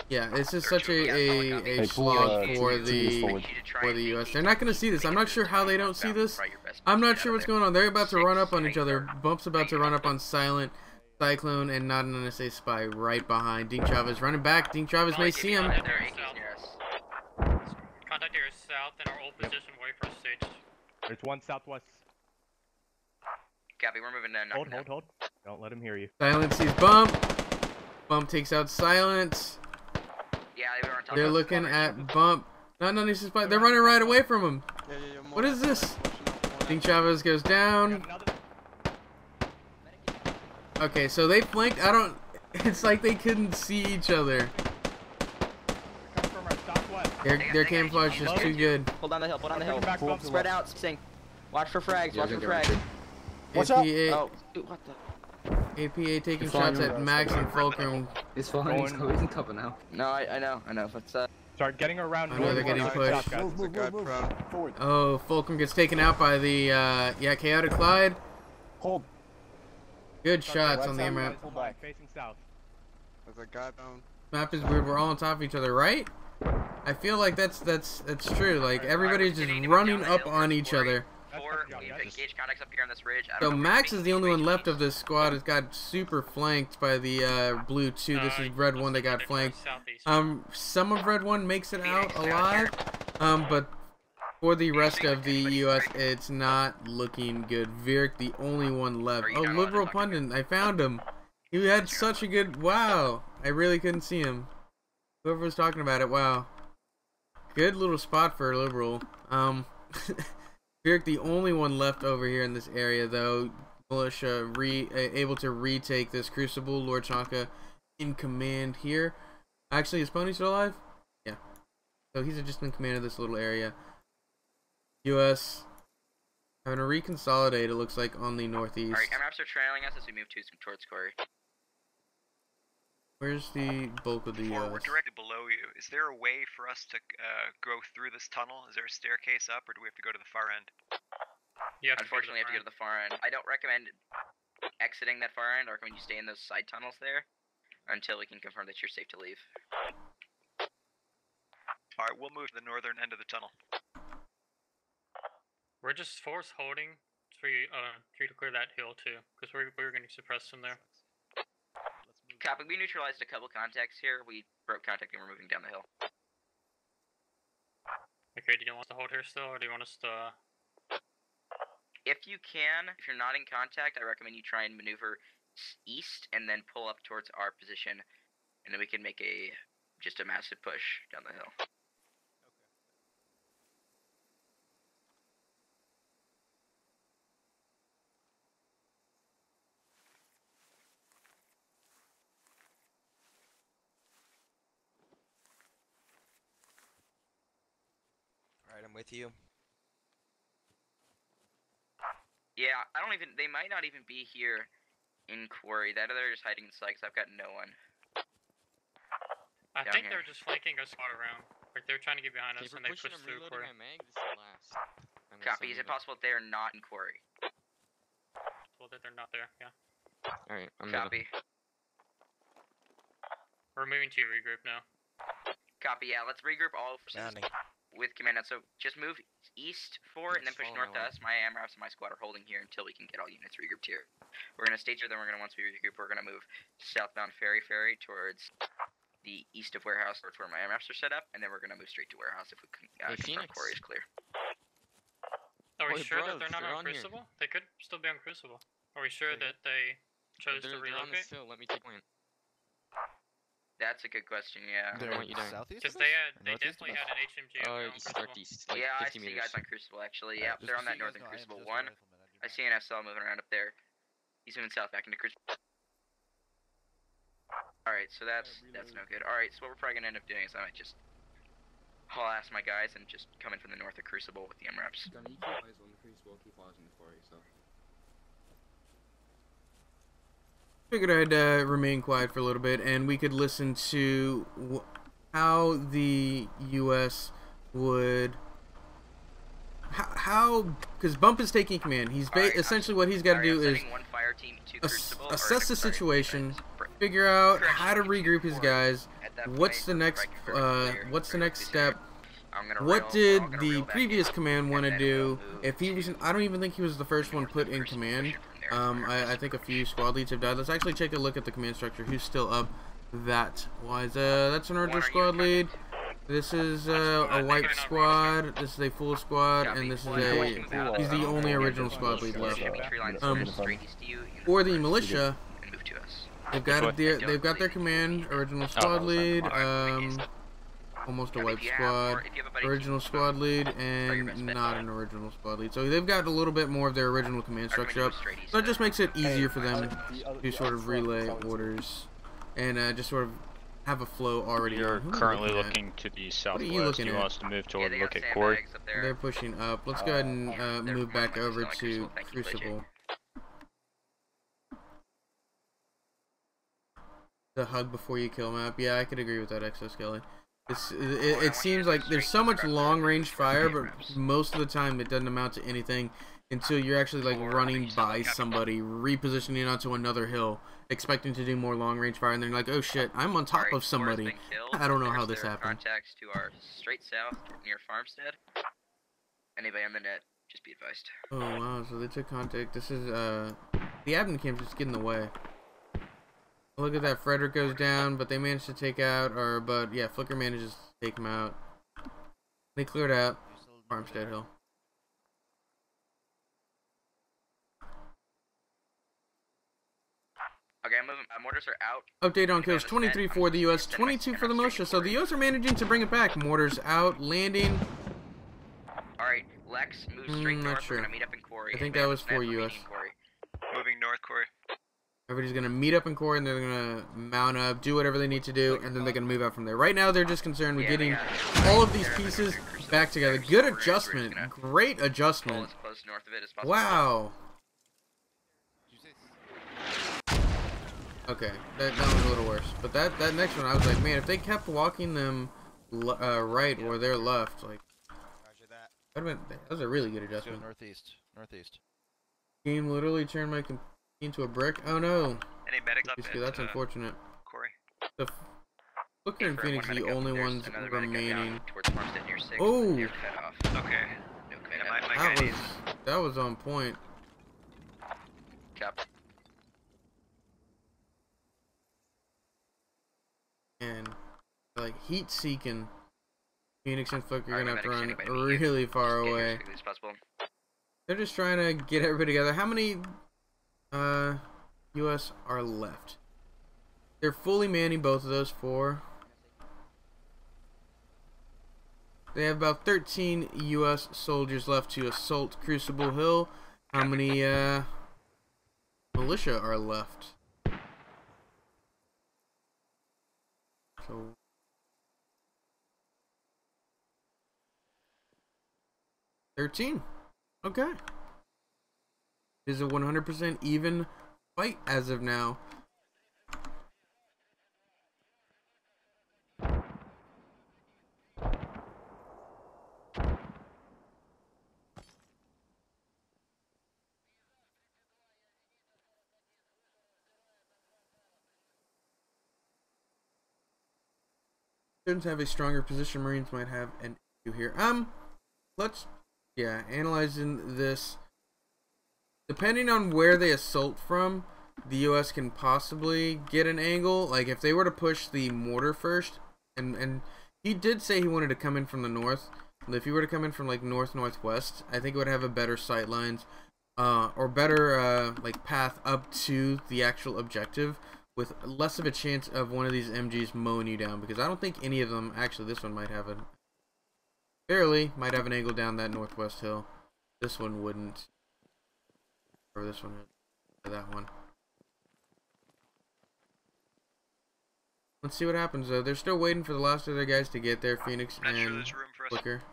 Speaker 5: yeah, it's just such a slog for the US. They're not gonna see this. I'm not sure how they don't see this. I'm not sure what's going on. They're about to run up on each other. Bump's about to run up on Silent, Cyclone, and not an NSA spy right behind. Dean Chavez running back. Dean Chavez may see him.
Speaker 4: Contact here is south in our old position, wait for stage.
Speaker 12: There's one southwest.
Speaker 3: Copy, we're moving in.
Speaker 12: Hold. Don't let him hear you.
Speaker 5: Silent sees Bump. Bump takes out Silent.
Speaker 3: Yeah,
Speaker 5: they're looking at Bump. Not an NSA spy. They're running right away from him. What is this? Dean Chavez goes down. Okay, so they flanked. It's like they couldn't see each other. Their camouflage is too good.
Speaker 9: Hold on the hill. Spread out, sing. Watch for frags, watch for frags.
Speaker 7: Watch out!
Speaker 9: Oh, dude, what the?
Speaker 5: APA taking shots at Max and Fulcrum.
Speaker 10: He's fine, he's in cover now.
Speaker 9: No, I know. Let's
Speaker 12: start getting around.
Speaker 5: I know they're getting pushed.
Speaker 7: Move.
Speaker 5: Oh, Fulcrum gets taken out by the Chaotic Clyde.
Speaker 7: Hold.
Speaker 5: Good shots on the map.
Speaker 12: Facing south.
Speaker 15: There's a guy down.
Speaker 5: Map is weird. We're all on top of each other, right? I feel like that's true. Like everybody's just running up on each other.
Speaker 3: Engage contacts up here on this ridge.
Speaker 5: So Max is the only one left of this squad. Has got super flanked by the Blue 2. This is Red 1 that got flanked. Some of Red 1 makes it out alive. But For the rest of the U.S., it's not looking good. Virik, the only one left. Oh, Liberal Pundit, I found him. He had such a good... Wow. I really couldn't see him. Whoever was talking about it, wow. Good little spot for Liberal. Virik, the only one left over here in this area, though. Militia able to retake this Crucible. Lord Shaka in command here. Actually, is Pony still alive? Yeah. So he's just in command of this little area. U.S. having to reconsolidate, it looks like, on the northeast.
Speaker 3: Alright, MRAPs are trailing us as we move towards Quarry.
Speaker 5: Where's the bulk of the U.S.?
Speaker 16: We're directly below you. Is there a way for us to go through this tunnel? Is there a staircase up, or do we have to go to the far end?
Speaker 3: Unfortunately, you have to go to the far end. I don't recommend exiting that far end. I recommend you stay in those side tunnels there until we can confirm that you're safe to leave.
Speaker 16: Alright, we'll move to the northern end of the tunnel.
Speaker 4: We're just force holding for you to clear that hill too, because we're getting suppressed from there.
Speaker 3: Copy. We neutralized a couple contacts here. We broke contact and we're moving down the hill.
Speaker 4: Okay, do you want us to hold here still, or do you want us to...
Speaker 3: If you can, if you're not in contact, I recommend you try and maneuver east and then pull up towards our position, and then we can make just a massive push down the hill.
Speaker 13: Alright, I'm with you.
Speaker 3: Yeah, they might not even be here in Quarry. They're just hiding inside because I've got no one.
Speaker 4: I think they're just flanking a squad around. Like, they're trying to get behind us and they push through Quarry.
Speaker 3: Copy. Is it possible they're not in Quarry?
Speaker 4: Well, that they're not there, yeah.
Speaker 6: Alright, I'm
Speaker 3: Copy.
Speaker 4: We're moving to regroup now.
Speaker 3: Copy, yeah, let's regroup all with command. So just move east forward and then push north to us. My AMRAPs and my squad are holding here until we can get all units regrouped here. We're going to stage here, then once we regroup, we're going to move southbound ferry towards the east of warehouse, towards where my AMRAPs are set up, and then we're going to move straight to warehouse if we can confirm Quarry is clear.
Speaker 4: Are we sure that they're not on Crucible? They could still be on Crucible. Are we sure that they chose to relocate?
Speaker 6: They're on the hill, let me take point.
Speaker 3: That's a good question, yeah.
Speaker 13: They're southeast?
Speaker 4: Because they definitely had an HMG.
Speaker 6: Northeast, like
Speaker 3: yeah,
Speaker 6: 50
Speaker 3: I see
Speaker 6: meters.
Speaker 3: guys on Crucible actually. Yeah, they're on that northern Crucible 1. I see an SL moving around up there. He's moving south back into Crucible. Alright, so that's no good. Alright, so what we're probably gonna end up doing is I might just haul ass my guys and just come in from the north of Crucible with the MRAPs.
Speaker 10: Keep eyes on the Crucible, keep eyes on the Quarry, so.
Speaker 5: Figured I'd remain quiet for a little bit and we could listen to how the U.S. would because Bump is taking command. He's essentially what he's got to do is assess the situation, figure out how to regroup his guys. What's the next step? What did the previous command want to do? If he was, I don't even think he was the first one put in command. I think a few squad leads have died. Let's actually take a look at the command structure. Who's still up that wise? That's an original squad lead. This is a white squad. This is a full squad, and this is he's the only original squad lead left. For the militia, they've got their command, original squad lead, almost a white squad, original squad lead, and not an original squad lead. So they've got a little bit more of their original command structure up. So it just makes it easier for them to sort of relay orders and just sort of have a flow already.
Speaker 11: You're currently looking to the southwest. You want us to move toward look at Quarry?
Speaker 5: They're pushing up. Let's go ahead and move back over to Crucible. The hug before you kill map. Yeah, I could agree with that, Exoskelly. It seems like there's so much long-range fire, but most of the time it doesn't amount to anything until you're actually like running by somebody, repositioning onto another hill, expecting to do more long-range fire, and then you're like, oh shit, I'm on top of somebody. I don't know how this happened.
Speaker 3: Contacts to our straight south near Farmstead. Anybody on the net, just be advised.
Speaker 5: Oh wow, so they took contact. This is the admin camp just getting in the way. Look at that, Frederick goes down, but they managed to take out, but yeah, Flicker manages to take him out. They cleared out. Farmstead Hill.
Speaker 3: Okay, I'm moving. Mortars are out.
Speaker 5: Update on kills: 23 for the U.S., 22 for the militia. So the U.S. are managing to bring it back. Mortars out, landing.
Speaker 3: All right, Lex, move straight north.
Speaker 5: Sure.
Speaker 3: We're gonna meet up in Quarry.
Speaker 5: I think that was for U.S.
Speaker 16: Moving north, Corey.
Speaker 5: Everybody's gonna meet up in Quarry, and they're gonna mount up, do whatever they need to do, and then they're gonna move out from there. Right now, they're just concerned with getting all of these pieces back together. Good adjustment. Great adjustment. Wow. Okay, that was a little worse. But that next one, I was like, man, if they kept walking them right or their left, like, that was a really good adjustment.
Speaker 13: Northeast.
Speaker 5: Game literally turned my into a brick. Oh no.
Speaker 16: Any medics up?
Speaker 5: That's unfortunate.
Speaker 16: Corey.
Speaker 5: The Booker and Phoenix are the only ones remaining.
Speaker 3: Oh.
Speaker 16: Okay.
Speaker 5: That was on point.
Speaker 3: Cap.
Speaker 5: And like heat seeking, Phoenix and Fook are gonna have to run really far away. They're just trying to get everybody together. How many US are left? They're fully manning both of those 4. They have about 13 US soldiers left to assault Crucible Hill. How many militia are left? So 13. Okay. It is a 100% even fight as of now. Students have a stronger position. Marines might have an issue here. Let's analyzing this. Depending on where they assault from, the U.S. can possibly get an angle. Like if they were to push the mortar first, and he did say he wanted to come in from the north. If he were to come in from like northwest, I think it would have a better sight lines, or better like path up to the actual objective, with less of a chance of one of these MGs mowing you down. Because I don't think any of them, actually this one might have an angle down that northwest hill. This one wouldn't. Or this one, or that one. Let's see what happens though. They're still waiting for the last of their guys to get there, Phoenix and Flicker.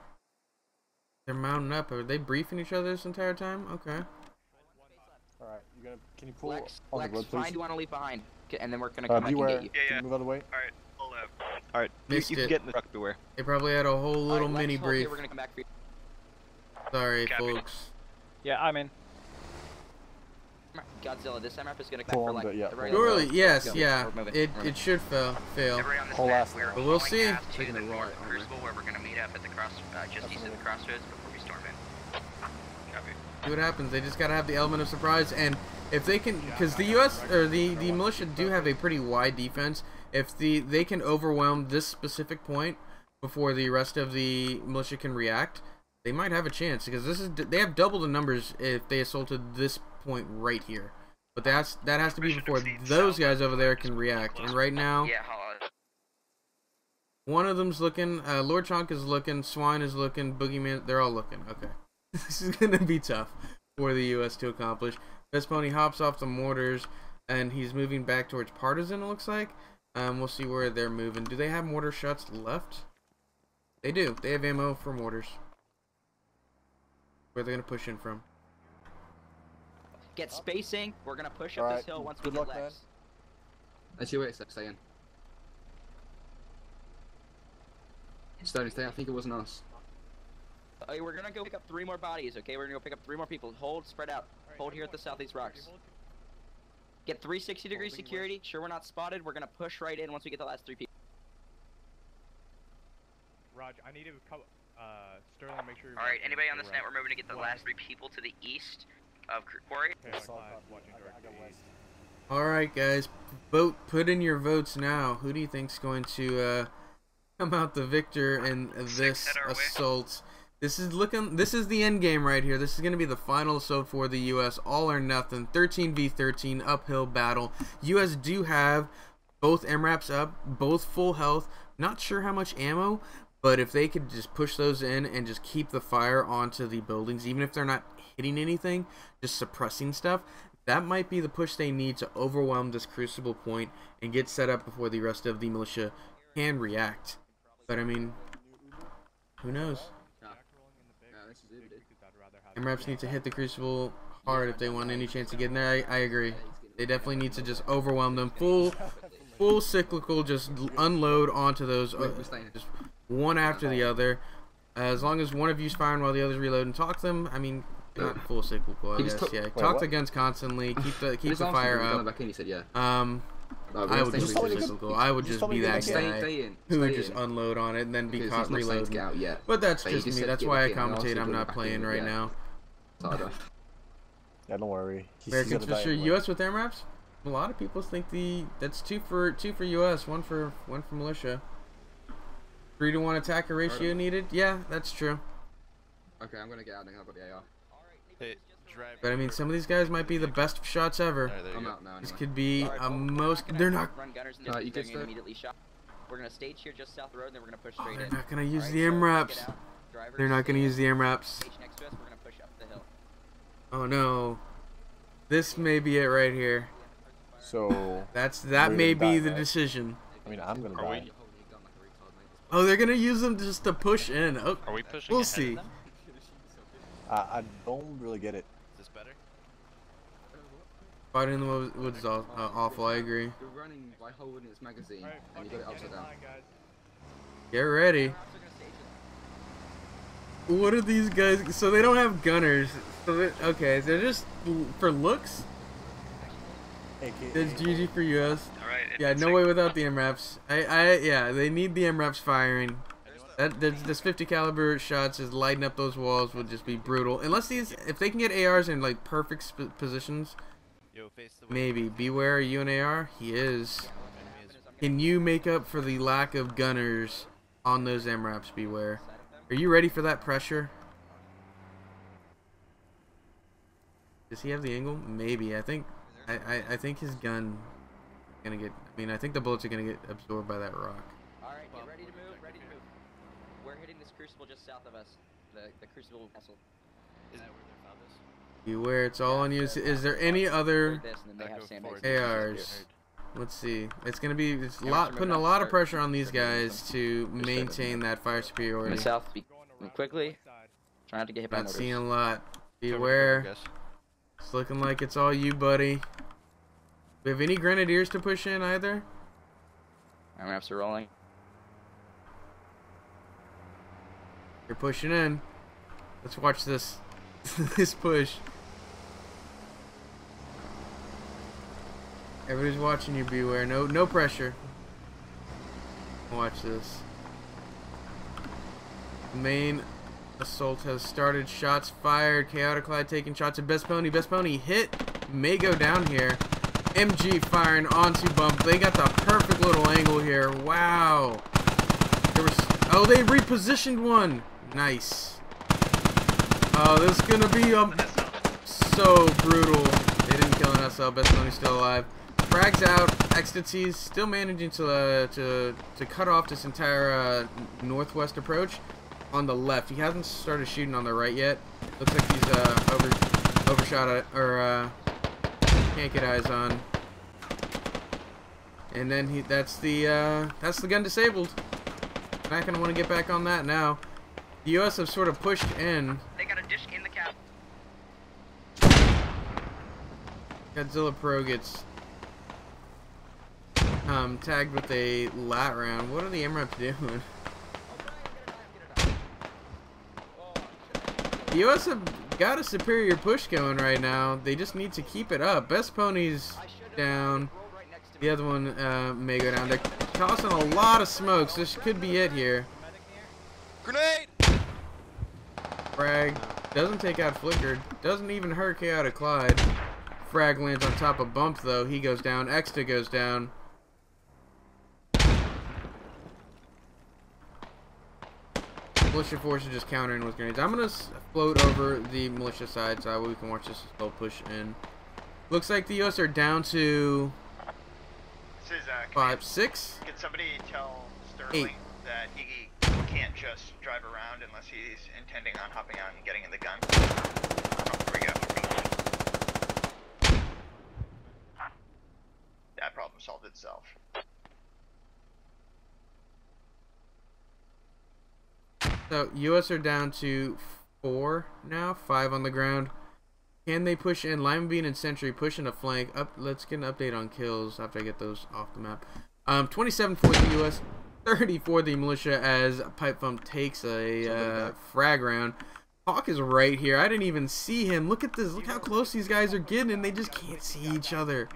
Speaker 5: They're mounting up. Are they briefing each other this entire time? Okay.
Speaker 7: Alright, can you pull
Speaker 9: Lex,
Speaker 7: on the road, please?
Speaker 9: Find you want to leave behind, and then we're gonna come back and get you.
Speaker 16: Yeah.
Speaker 7: Can you move out of the way?
Speaker 16: Alright, pull up. Alright,
Speaker 5: you
Speaker 16: can get in the truck, beware.
Speaker 5: They probably had a whole little mini brief.
Speaker 9: We're gonna come back for you.
Speaker 5: Sorry, folks.
Speaker 12: Yeah, I'm in.
Speaker 9: Godzilla, this MRF is gonna come for like
Speaker 5: Surely, yes, yeah. It should fail. But we'll see.
Speaker 3: Taking the north Crucible, where we're gonna meet up at the just east of the crossroads before we storm in. Copy.
Speaker 5: See what happens. They just gotta have the element of surprise, and if they can, because the U.S. or the militia do have a pretty wide defense. If they can overwhelm this specific point before the rest of the militia can react, they might have a chance, because they have double the numbers if they assaulted this point right here. But that has to be before those guys over there can react. And right now, one of them's looking. Lord Chonk is looking. Swine is looking. Boogeyman, they're all looking. Okay, this is gonna be tough for the U.S. to accomplish. Best Pony hops off the mortars, and he's moving back towards Partisan. It looks like. We'll see where they're moving. Do they have mortar shots left? They do. They have ammo for mortars. Where are they gonna push in from?
Speaker 9: Get spacing. We're gonna push up this hill once we get Lex.
Speaker 10: Actually, wait a sec, stay in. Stony, stay. I think it wasn't us.
Speaker 9: We're gonna go pick up 3 more bodies. Okay, we're gonna go pick up 3 more people. Hold, spread out. Hold here at the southeast rocks. Get 360-degree security. Sure, we're not spotted. We're gonna push right in once we get the last 3 people.
Speaker 12: Raj, I need to come. Sterling, make sure.
Speaker 3: All right, anybody on this net? We're moving to get the last 3 people to the east of Quarry.
Speaker 5: Alright guys, put in your votes now. Who do you think's going to come out the victor in this assault? This is the end game right here. This is going to be the final assault for the U.S. All or nothing. 13v13 uphill battle. U.S. do have both MRAPs up, both full health. Not sure how much ammo, but if they could just push those in and just keep the fire onto the buildings, even if they're not hitting anything, just suppressing stuff, that might be the push they need to overwhelm this crucible point and get set up before the rest of the militia can react. But I mean, who knows? MRAPs need to hit the crucible hard if they want any chance to get in there. I agree. They definitely need to just overwhelm them. Full cyclical, just unload onto those, just one after the other. As long as one of you's firing while the other's reloading, talk them. I mean, not full cyclical, I guess. Yeah, talk the guns constantly. Keep the fire up. I would just be cyclical. I would just be that guy who would just unload on it and then be caught reloading. But that's just me. That's why I commentate. I'm not playing right now.
Speaker 7: Yeah, don't worry.
Speaker 5: Americans for sure. U.S. with MRAPs? A lot of people think that's two for U.S., one for militia. 3-to-1 attacker ratio needed. Yeah, that's true.
Speaker 10: Okay, I'm gonna get out and I've got the AR.
Speaker 5: But I mean, some of these guys might be the best shots ever.
Speaker 10: I'm out now. Anyway.
Speaker 5: This could be a most. They're not.
Speaker 9: You can immediately shot. We're gonna stage here just south of the road, and then we're gonna push straight in.
Speaker 5: They're not gonna use the MRAPs. They're not gonna use the MRAPs. Oh no. This may be it right here.
Speaker 7: So
Speaker 5: that may be the decision.
Speaker 7: I mean, I'm gonna die.
Speaker 5: Oh, they're gonna use them just to push in. Oh,
Speaker 11: are we pushing?
Speaker 5: We'll see.
Speaker 7: I don't really get it.
Speaker 13: Is this better?
Speaker 5: Fighting in the woods is awful. I agree.
Speaker 10: You're running by holding its magazine, and you got it upside down.
Speaker 5: Get ready. What are these guys? So they don't have gunners. So okay, they're just for looks. It's GG for US.
Speaker 16: Alright.
Speaker 5: Yeah, no way without the MRAPs. Yeah, they need the MRAPs firing. This 50 caliber shots is lighting up those walls would just be brutal. Unless if they can get ARs in like perfect positions, maybe. Beware, are you an AR? He is. Can you make up for the lack of gunners on those MRAPs? Beware. Are you ready for that pressure? Does he have the angle? Maybe. I think his gun gonna get. I mean, I think the bullets are gonna get absorbed by that rock.
Speaker 9: Alright, get ready to move, ready to move. We're hitting this crucible just south of us. The crucible vessel.
Speaker 13: Is that where they found us?
Speaker 5: Beware, it's all on you. Is there any other ARs? Let's see. It's gonna be putting a lot of pressure on these guys to maintain that fire superiority.
Speaker 9: South, quickly. Try not to get hit by
Speaker 5: Not
Speaker 9: mortars.
Speaker 5: seeing a lot. Beware. It's looking like it's all you, buddy. Do we have any grenadiers to push in either?
Speaker 9: MRAPs are rolling.
Speaker 5: You're pushing in. Let's watch this. This push. Everybody's watching you, beware. No pressure. Watch this. The main assault has started. Shots fired. Chaotic Clyde taking shots at Best Pony. Best Pony hit. May go down here. MG firing onto bump. They got the perfect little angle here. Wow. Oh, they repositioned one. Nice. Oh, this is gonna be so brutal. They didn't kill an SL. Best Pony's still alive. Frags out. Ecstasy's still managing to cut off this entire northwest approach. On the left, he hasn't started shooting on the right yet. Looks like he's overshot it, or can't get eyes on. And then that's the gun disabled. Not gonna want to get back on that now. The U.S. have sort of pushed in.
Speaker 3: They got a dish in the cap.
Speaker 5: Godzilla Pro gets tagged with a lat round. What are the MRAPs doing? The U.S. have got a superior push going right now. They just need to keep it up. Best Pony's down. The other one may go down. They're tossing a lot of smokes. This could be it here.
Speaker 13: Grenade!
Speaker 5: Frag doesn't take out Flickered. Doesn't even hurt Chaotic Clyde. Frag lands on top of Bump though. He goes down. Exta goes down. militia force is just countering with grenades. I'm gonna float over the militia side so we can watch this slow push in. Looks like the US are down to
Speaker 17: This is
Speaker 5: 5, 6.
Speaker 17: Can somebody tell Sterling
Speaker 5: 8.
Speaker 17: that he can't just drive around unless he's intending on hopping out and getting in the gun? Here we go. That problem solved itself.
Speaker 5: So US are down to 4 now, 5 on the ground. Can they push in? Lima Bean and Sentry pushing a flank. Up. Let's get an update on kills after I get those off the map. 27 for the US, 30 for the militia as Pipe Bump takes a frag round. Hawk is right here. I didn't even see him. Look at this. Look how close these guys are getting, and they just can't see each other.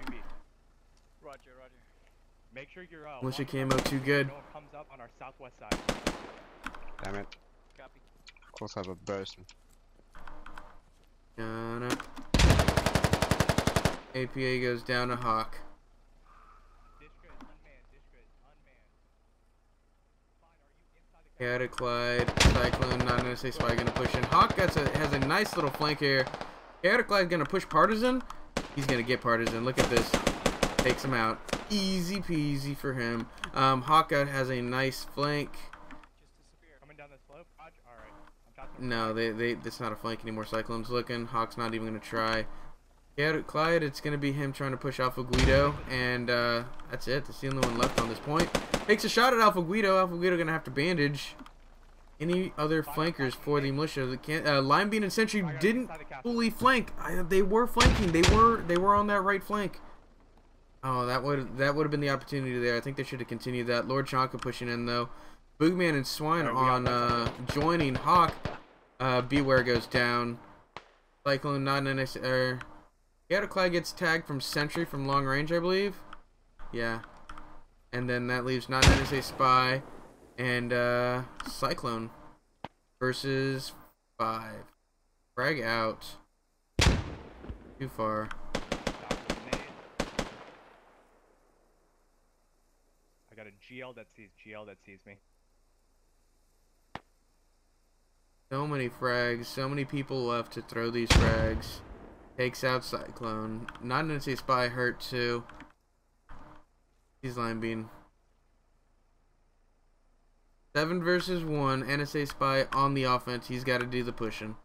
Speaker 12: Roger. Make sure your
Speaker 5: militia camo too good.
Speaker 12: No one comes up on our southwest side.
Speaker 15: Damn it.
Speaker 12: Copy.
Speaker 15: Of course I have a burst.
Speaker 5: APA goes down to Hawk. Cataclide, Cyclone, not an NSA Spy gonna push in. Hawk has a nice little flank here. Cataclide gonna push Partisan. He's gonna get Partisan. Look at this. Takes him out. Easy peasy for him. Hawk has a nice flank.
Speaker 12: Coming down the slope. Alright.
Speaker 5: No, it's not a flank anymore. Cyclone's looking. Hawk's not even gonna try. Clyde, it's gonna be him trying to push Alpha Guido, and that's it. That's the only one left on this point. Takes a shot at Alpha Guido. Alpha Guido gonna have to bandage. Any other flankers for the militia? Lime Bean and Sentry didn't fully flank. They were flanking. They were on that right flank. Oh, that would have been the opportunity there. I think they should have continued that. Lord Chanka pushing in though. Boogman and Swine on joining Hawk. Beware goes down. Cyclone not an NS. Cataclide gets tagged from Sentry from long range, I believe. Yeah. And then that leaves not an NSA Spy and Cyclone versus 5. Frag out. Too far.
Speaker 12: I got a GL that sees me.
Speaker 5: So many frags, so many people left to throw these frags. Takes out Cyclone. Not an NSA Spy hurt too. He's Lime Bean. 7 versus 1. NSA Spy on the offense. He's got to do the pushing.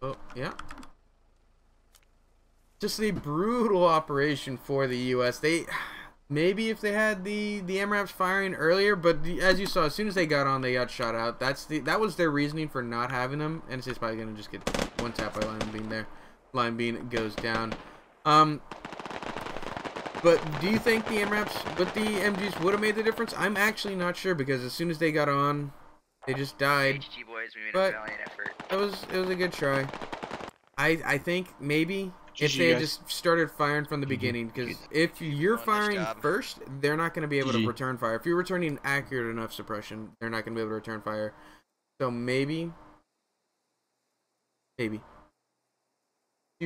Speaker 5: Oh, yeah. Just a brutal operation for the US. Maybe if they had the MRAPs firing earlier, but as you saw, as soon as they got on, they got shot out. That was their reasoning for not having them. And it's probably gonna just get one tap by Lime Bean there. Lime Bean goes down. But do you think the MRAPs with the MGs would have made the difference? I'm actually not sure, because as soon as they got on, they just died.
Speaker 3: HG boys, we made
Speaker 5: But
Speaker 3: a valiant effort.
Speaker 5: it was a good try. I think maybe if they had just started firing from the beginning, because if you're firing first, they're not going to be able to return fire. If you're returning accurate enough suppression, they're not going to be able to return fire. So maybe. A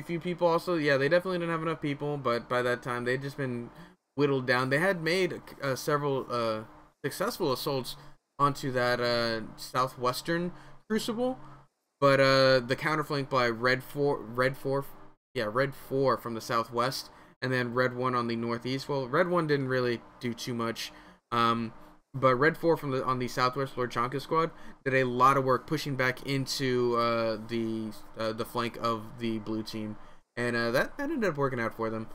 Speaker 5: few people also, yeah, they definitely didn't have enough people, but by that time they'd just been whittled down. They had made several successful assaults onto that southwestern crucible, but the counterflank by Red 4 from the southwest, and then Red 1 on the northeast. Well, Red 1 didn't really do too much, but Red 4 on the southwest Lord Chanka squad did a lot of work pushing back into the flank of the blue team, and that ended up working out for them.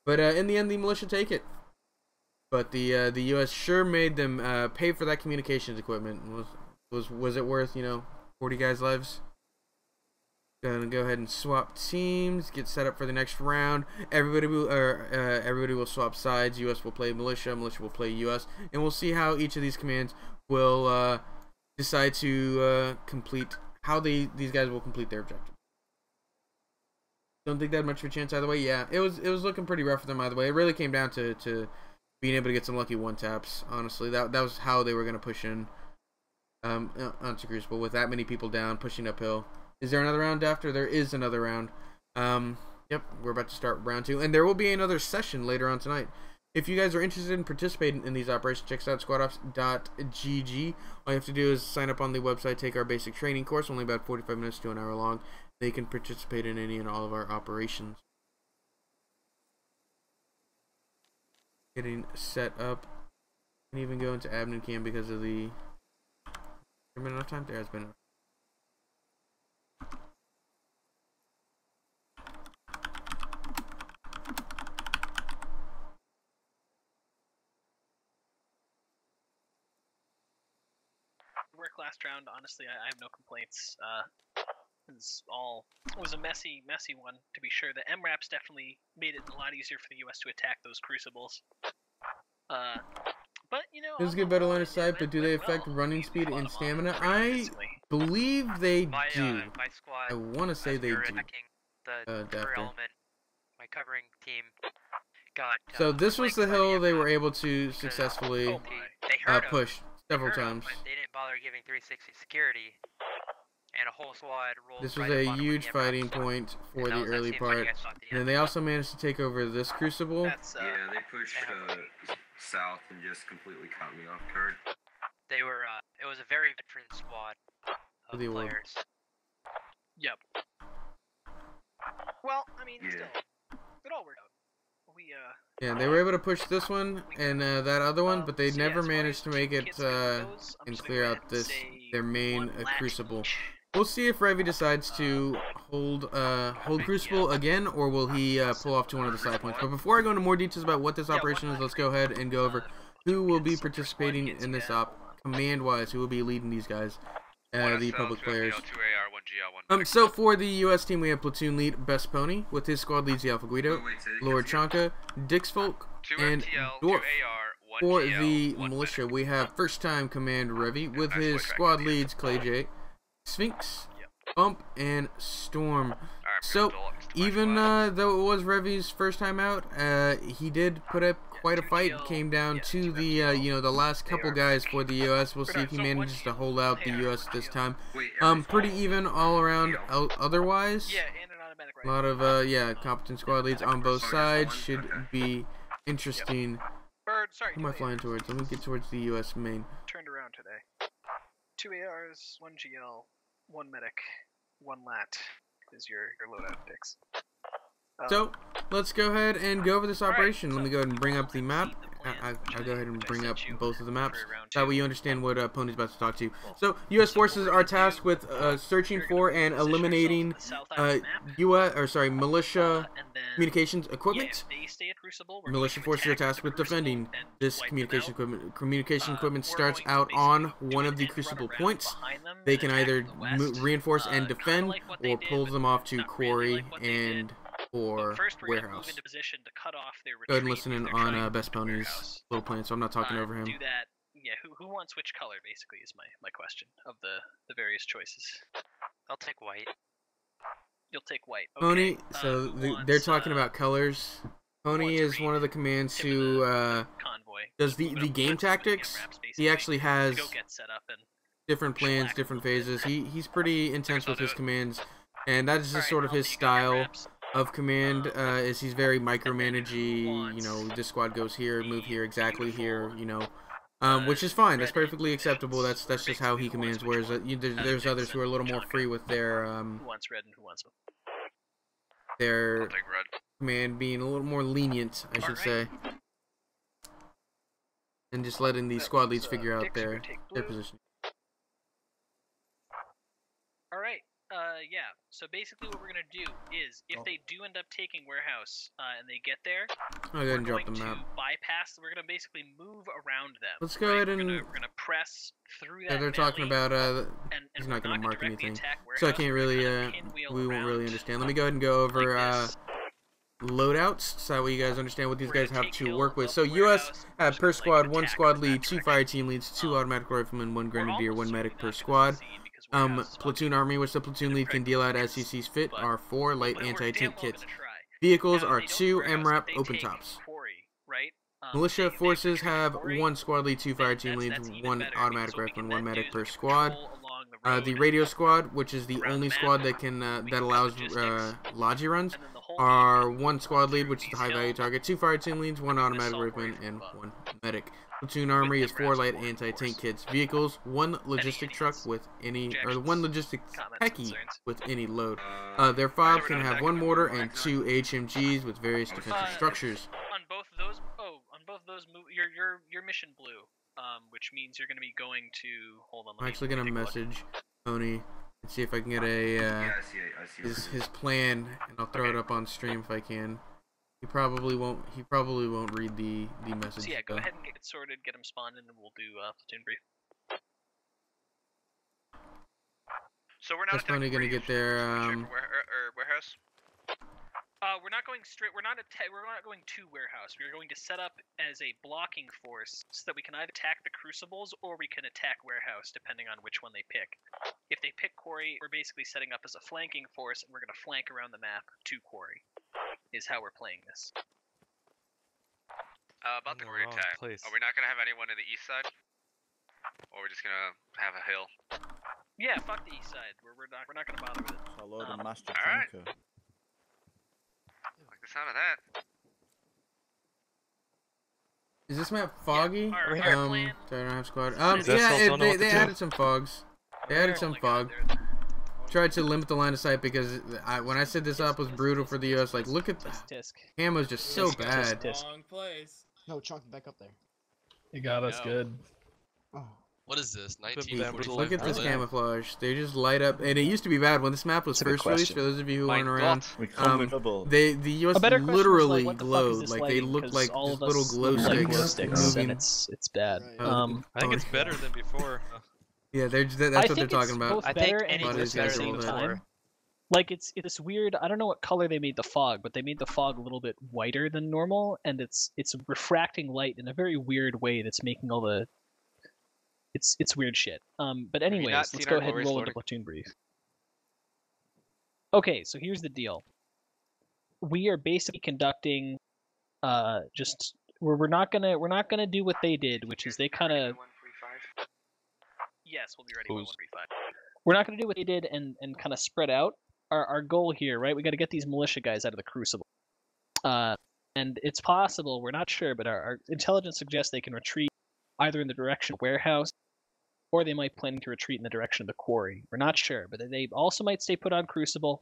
Speaker 5: But in the end, the militia take it. But the U.S. sure made them pay for that communications equipment. Was it worth 40 guys' lives? Gonna go ahead and swap teams, get set up for the next round. Everybody will swap sides. US will play militia, militia will play US, and we'll see how each of these commands will decide to complete, how these guys will complete their objective. Don't think that much of a chance either way. Yeah, it was looking pretty rough for them either way. It really came down to being able to get some lucky one taps. Honestly, that was how they were gonna push in onto Crucible with that many people down, pushing uphill. Is there another round after? There is another round. Yep, we're about to start round 2, and there will be another session later on tonight. If you guys are interested in participating in these operations, check us out squadops.gg. All you have to do is sign up on the website, take our basic training course, only about 45 minutes to an hour long. They can participate in any and all of our operations. Getting set up. Can even go into admin cam because of the... Has there been enough time? There has been enough.
Speaker 18: Work last round, honestly, I have no complaints. It was a messy one, to be sure. The MRAPs definitely made it a lot easier for the US to attack those crucibles. But, you know...
Speaker 5: It was a good better line of sight, but do they affect running speed and stamina? I believe they do.
Speaker 19: My squad,
Speaker 5: I want to say they do.
Speaker 19: The element, my covering team got...
Speaker 5: So this was the hill they were able to successfully push several times.
Speaker 19: They didn't bother giving 360 security, and a whole squad rolled.
Speaker 5: This was a huge fighting point for the early part. And then they also managed to take over this crucible.
Speaker 20: Yeah, they pushed south and just completely caught me off guard.
Speaker 19: They were, it was a very veteran squad of players.
Speaker 18: Yep. Well, I mean, still, it all worked out.
Speaker 5: Yeah, they were able to push this one and that other one, but they never managed to make it and clear out their main crucible. We'll see if Revy decides to hold Crucible again, or will he pull off to one of the side points. But before I go into more details about what this operation is, let's go ahead and go over who will be participating in this op, command-wise, who will be leading these guys, the public players. So for the U.S. team, we have platoon lead Best Pony, with his squad leads the Alpha Guido, Lord Chanka, Dixfolk, and Dwarf. For the militia, we have first-time command Revy, with his squad leads Clay J, Sphinx, Bump, and Storm. So, even though it was Revy's first time out, he did put up quite a fight. Came down to the, the last couple guys for the U.S. We'll see if he manages to hold out the U.S. this time. Pretty even all around otherwise. A lot of, competent squad leads on both sides. Should be interesting. Who am I flying towards? Let me get towards the U.S. main.
Speaker 18: Turned around today. 2 ARs, 1 GL, 1 medic, 1 lat is your loadout picks.
Speaker 5: So, let's go ahead and go over this operation. Let me go ahead and bring up the map. I'll go ahead and bring up both of the maps. That way you understand what Pony's about to talk to you. So, U.S. forces are tasked with searching for and eliminating militia communications equipment. Militia forces are tasked with defending this communication equipment. Communication equipment starts out on one of the crucible points. They can either reinforce and defend, or pull them off to quarry and or warehouse. Go ahead and listen in on Best Pony's little plan, so I'm not talking over him.
Speaker 18: Do that. Yeah, who wants which color, basically, is my question of the various choices.
Speaker 19: I'll take white.
Speaker 18: You'll take white. Okay.
Speaker 5: Pony, so they're talking about colors. Pony is one of the commands who does the game tactics. He actually has different plans, different phases. He's pretty intense with his commands, and that is just sort of his style of command. Is he's very micromanagey. This squad goes here, move here, exactly here. Which is fine. That's perfectly acceptable. That's just how he commands. Whereas there's others who are a little more free with their command being a little more lenient, I should say, and just letting the squad leads figure out their position.
Speaker 18: All right. Yeah. So basically, what we're gonna do is, if they do end up taking warehouse and they get there,
Speaker 5: I'll go ahead and drop the map.
Speaker 18: Bypass. We're gonna basically move around them.
Speaker 5: Let's go ahead and
Speaker 18: we're gonna press through that.
Speaker 5: Yeah, they're talking about he's not gonna mark anything, so I can't really we won't really understand. Let me go ahead and go over loadouts, so that way you guys understand what these guys have to work with. So U.S. have per squad 1 squad lead, 2 fire team leads, 2 automatic riflemen, 1 grenadier, 1 medic per squad. Platoon army, which the platoon lead can deal out as he sees fit, are 4 light anti-tank kits. Vehicles are 2 MRAP open tops. Militia forces have 1 squad lead, 2 fire team leads, 1 automatic rifle, and 1 medic per squad. The radio squad, which is the only squad that can that allows logi runs, are 1 squad lead, which is the high value target, 2 fire team leads, 1 automatic weapon, and 1 medic. Platoon armory is 4 light anti-tank kits. Vehicles, 1 logistic truck with any, or 1 logistic techie with any load. Their FOB can have 1 mortar and 2 HMGs with various defensive structures.
Speaker 18: On both of those, your mission blue, which means you're going to be going to. Hold on.
Speaker 5: I'm actually gonna message Tony and see if I can get a his plan, and I'll throw it up on stream if I can. He probably won't read the message.
Speaker 18: So yeah, go ahead and get it sorted, get him spawned in, and we'll do platoon brief.
Speaker 16: So we're not
Speaker 5: That's Tony gonna get there.
Speaker 16: Warehouse.
Speaker 18: We're not going straight. We're not going to warehouse. We're going to set up as a blocking force so that we can either attack the crucibles or we can attack warehouse, depending on which one they pick. If they pick quarry, we're basically setting up as a flanking force, and we're going to flank around the map to quarry. Is how we're playing this.
Speaker 21: About the quarry attack. Are we not going to have anyone in the east side, or we're just going to have a hill?
Speaker 18: Yeah, fuck the east side. We're not going to bother with it.
Speaker 8: Hello, the master
Speaker 21: Alright.
Speaker 8: tanker.
Speaker 21: I like the sound of that.
Speaker 5: Is this map foggy?
Speaker 18: Yeah,
Speaker 5: so I don't have squad. Yeah, they added some fogs. They added some fog. Tried to limit the line of sight because when I set this up was brutal for the US. Like, look at the ammo's just so bad.
Speaker 22: Wrong place.
Speaker 23: No, Chunk, back up there.
Speaker 22: You got us good.
Speaker 23: Oh.
Speaker 22: What is this? 1945.
Speaker 5: Look at this camouflage. They just light up, and it used to be bad when this map was first released. For those of you who weren't around, the US literally glowed. Like they looked like just little glow sticks moving.
Speaker 22: And it's bad. I think it's better than before.
Speaker 5: Yeah, that's what they're talking about.
Speaker 22: I think anything's better than before.
Speaker 18: Like it's weird. I don't know what color they made the fog, but they made the fog a little bit whiter than normal, and it's refracting light in a very weird way. That's making all the it's weird shit. But anyways, let's go ahead and roll into platoon brief. Okay, so here's the deal. We are basically conducting we're not gonna do what they did, which is they kind of. Yes, we'll be ready by 135. We're not gonna do what they did and kind of spread out. Our goal here, right? We got to get these militia guys out of the crucible. And it's possible, we're not sure, but our intelligence suggests they can retreat either in the direction of warehouse, or they might plan to retreat in the direction of the quarry. We're not sure, but they also might stay put on crucible.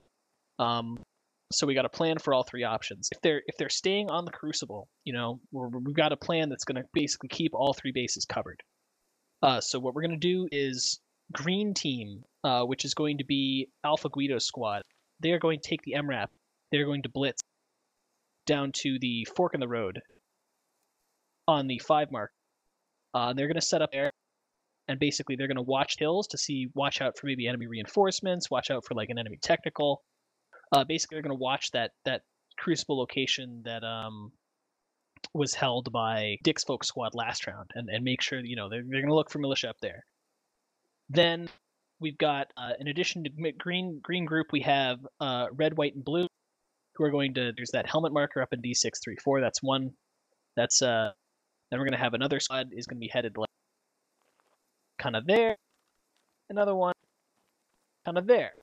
Speaker 18: So we got a plan for all 3 options. If they're staying on the crucible, you know, we've got a plan that's going to basically keep all 3 bases covered. So what we're going to do is green team, which is going to be Alpha Guido's squad. They are going to take the MRAP. They're going to blitz down to the fork in the road on the 5 mark. They're going to set up there, and basically they're going to watch hills to watch out for maybe enemy reinforcements, watch out for like an enemy technical. Basically, they're going to watch that crucible location that was held by Dick's Folk squad last round, and make sure, you know, they're going to look for militia up there. Then we've got, in addition to green group, we have red, white, and blue, who are going to. There's that helmet marker up in D634. That's one. That's then we're going to have another squad is going to be headed like kind of there. Another one kind of there.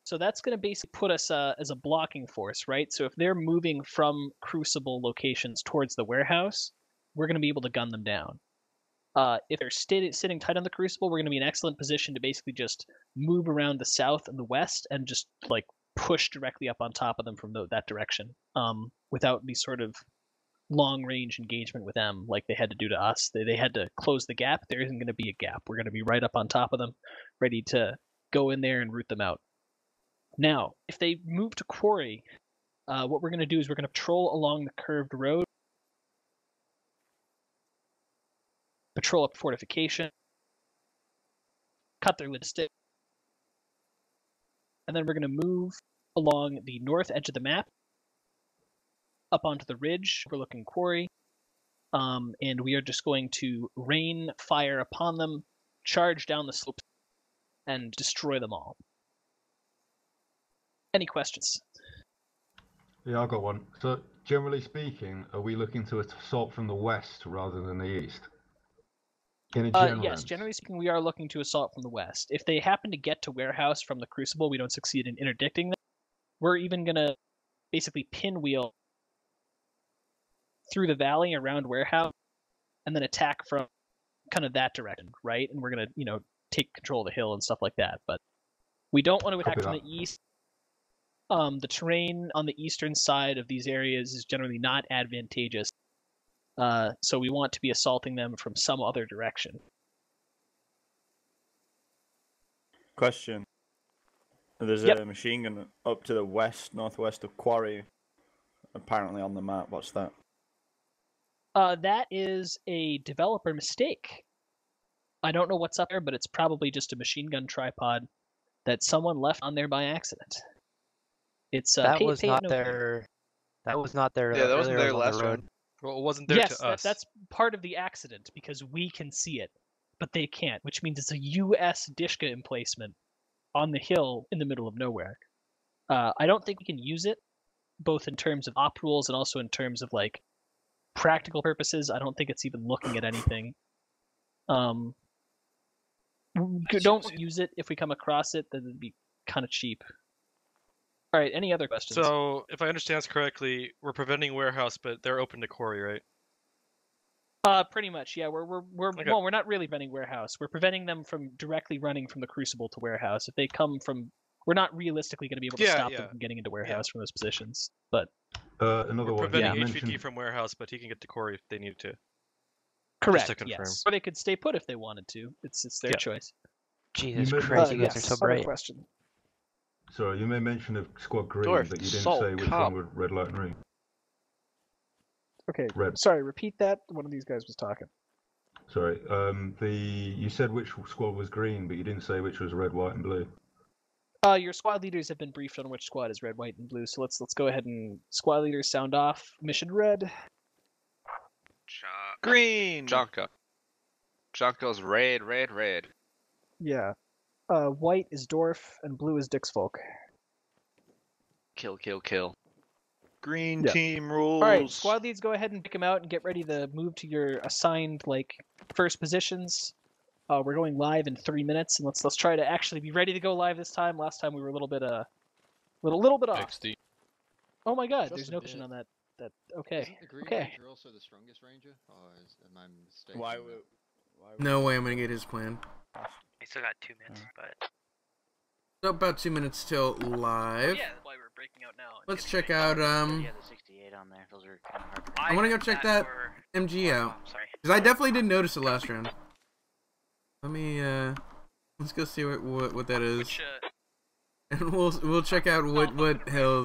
Speaker 18: So that's going to basically put us as a blocking force, right? So if they're moving from crucible locations towards the warehouse, we're going to be able to gun them down. If they're sitting tight on the crucible, we're going to be in excellent position to basically just move around the south and the west and just like push directly up on top of them from that direction, without any sort of long-range engagement with them like they had to do to us. They had to close the gap. There isn't going to be a gap. We're going to be right up on top of them, ready to go in there and root them out. Now, if they move to quarry, what we're going to do is we're going to patrol along the curved road, patrol up fortification, cut their logistic, and then we're going to move along the north edge of the map, up onto the ridge, overlooking quarry, and we are just going to rain fire upon them, charge down the slopes, and destroy them all. Any questions?
Speaker 24: Yeah, I've got one. So, generally speaking, are we looking to assault from the west rather than the east? In a general
Speaker 18: yes, generally speaking, we are looking to assault from the west. If they happen to get to warehouse from the crucible, we don't succeed in interdicting them. We're even going to basically pinwheel through the valley around warehouse, and then attack from kind of that direction, right? And we're gonna, take control of the hill and stuff like that. But we don't want to attack from the east. The terrain on the eastern side of these areas is generally not advantageous, so we want to be assaulting them from some other direction.
Speaker 1: Question. There's a machine gun up to the northwest of Quarry, apparently on the map. What's that?
Speaker 18: That is a developer mistake. I don't know what's up there, but it's probably just a machine gun tripod that someone left on there by accident. It's
Speaker 2: that was not there. That was not there.
Speaker 14: Yeah, that wasn't there last round.
Speaker 22: Well, it wasn't there to us.
Speaker 18: That's part of the accident because we can see it, but they can't, which means it's a U.S. Dishka emplacement on the hill in the middle of nowhere. I don't think we can use it, both in terms of op rules and also in terms of like practical purposes. I don't think it's even looking at anything. Don't use it if we come across it. Then it'd be kind of cheap. All right. Any other questions?
Speaker 22: So, if I understand this correctly, we're preventing warehouse, but they're open to quarry, right?
Speaker 18: Pretty much. Yeah. Well, we're not really preventing warehouse. We're preventing them from directly running from the Crucible to warehouse. If they come from, we're not realistically going to be able to stop them from getting into warehouse from those positions. But
Speaker 24: another one.
Speaker 22: Preventing HVT from warehouse, but he can get to quarry if they need to.
Speaker 18: Correct.
Speaker 22: Just to confirm.
Speaker 18: Yes. Or they could stay put if they wanted to. It's their choice.
Speaker 2: Jesus Christ, you guys are so bright.
Speaker 18: Question.
Speaker 24: Sorry, you made mention of Squad Green,
Speaker 2: Dwarf,
Speaker 24: but you didn't
Speaker 2: salt,
Speaker 24: say which
Speaker 2: cup.
Speaker 24: one would Red Light and Ring.
Speaker 18: Okay.
Speaker 24: Red.
Speaker 18: Sorry, repeat that. One of these guys was talking.
Speaker 24: Sorry, you said which squad was green, but you didn't say which was red, white, and blue.
Speaker 18: Your squad leaders have been briefed on which squad is red, white, and blue. So let's go ahead and squad leaders sound off. Mission red.
Speaker 14: Green.
Speaker 13: Jonko's red.
Speaker 18: Yeah. White is Dwarf and blue is Dixfolk.
Speaker 13: Kill.
Speaker 14: Green team rules.
Speaker 18: All right, squad leads, go ahead and pick them out and get ready to move to your assigned first positions. We're going live in 3 minutes, and let's try to actually be ready to go live this time. Last time we were a little bit off. Oh my God, there's no question on that. Okay.
Speaker 10: Isn't the Green
Speaker 18: Okay.
Speaker 10: Ranger also the strongest ranger? Or am I mistaken?
Speaker 1: Why
Speaker 5: No way I'm gonna get his plan.
Speaker 19: We still got 2 minutes, but.
Speaker 5: So about 2 minutes till live.
Speaker 18: Yeah, that's why we're breaking out now.
Speaker 5: Let's check out
Speaker 23: Yeah, the 68 on there. Those are kind of hard to read.
Speaker 5: I want to go check that MG out because I definitely didn't notice it last round. Let me let's go see what that is. And we'll check out what hill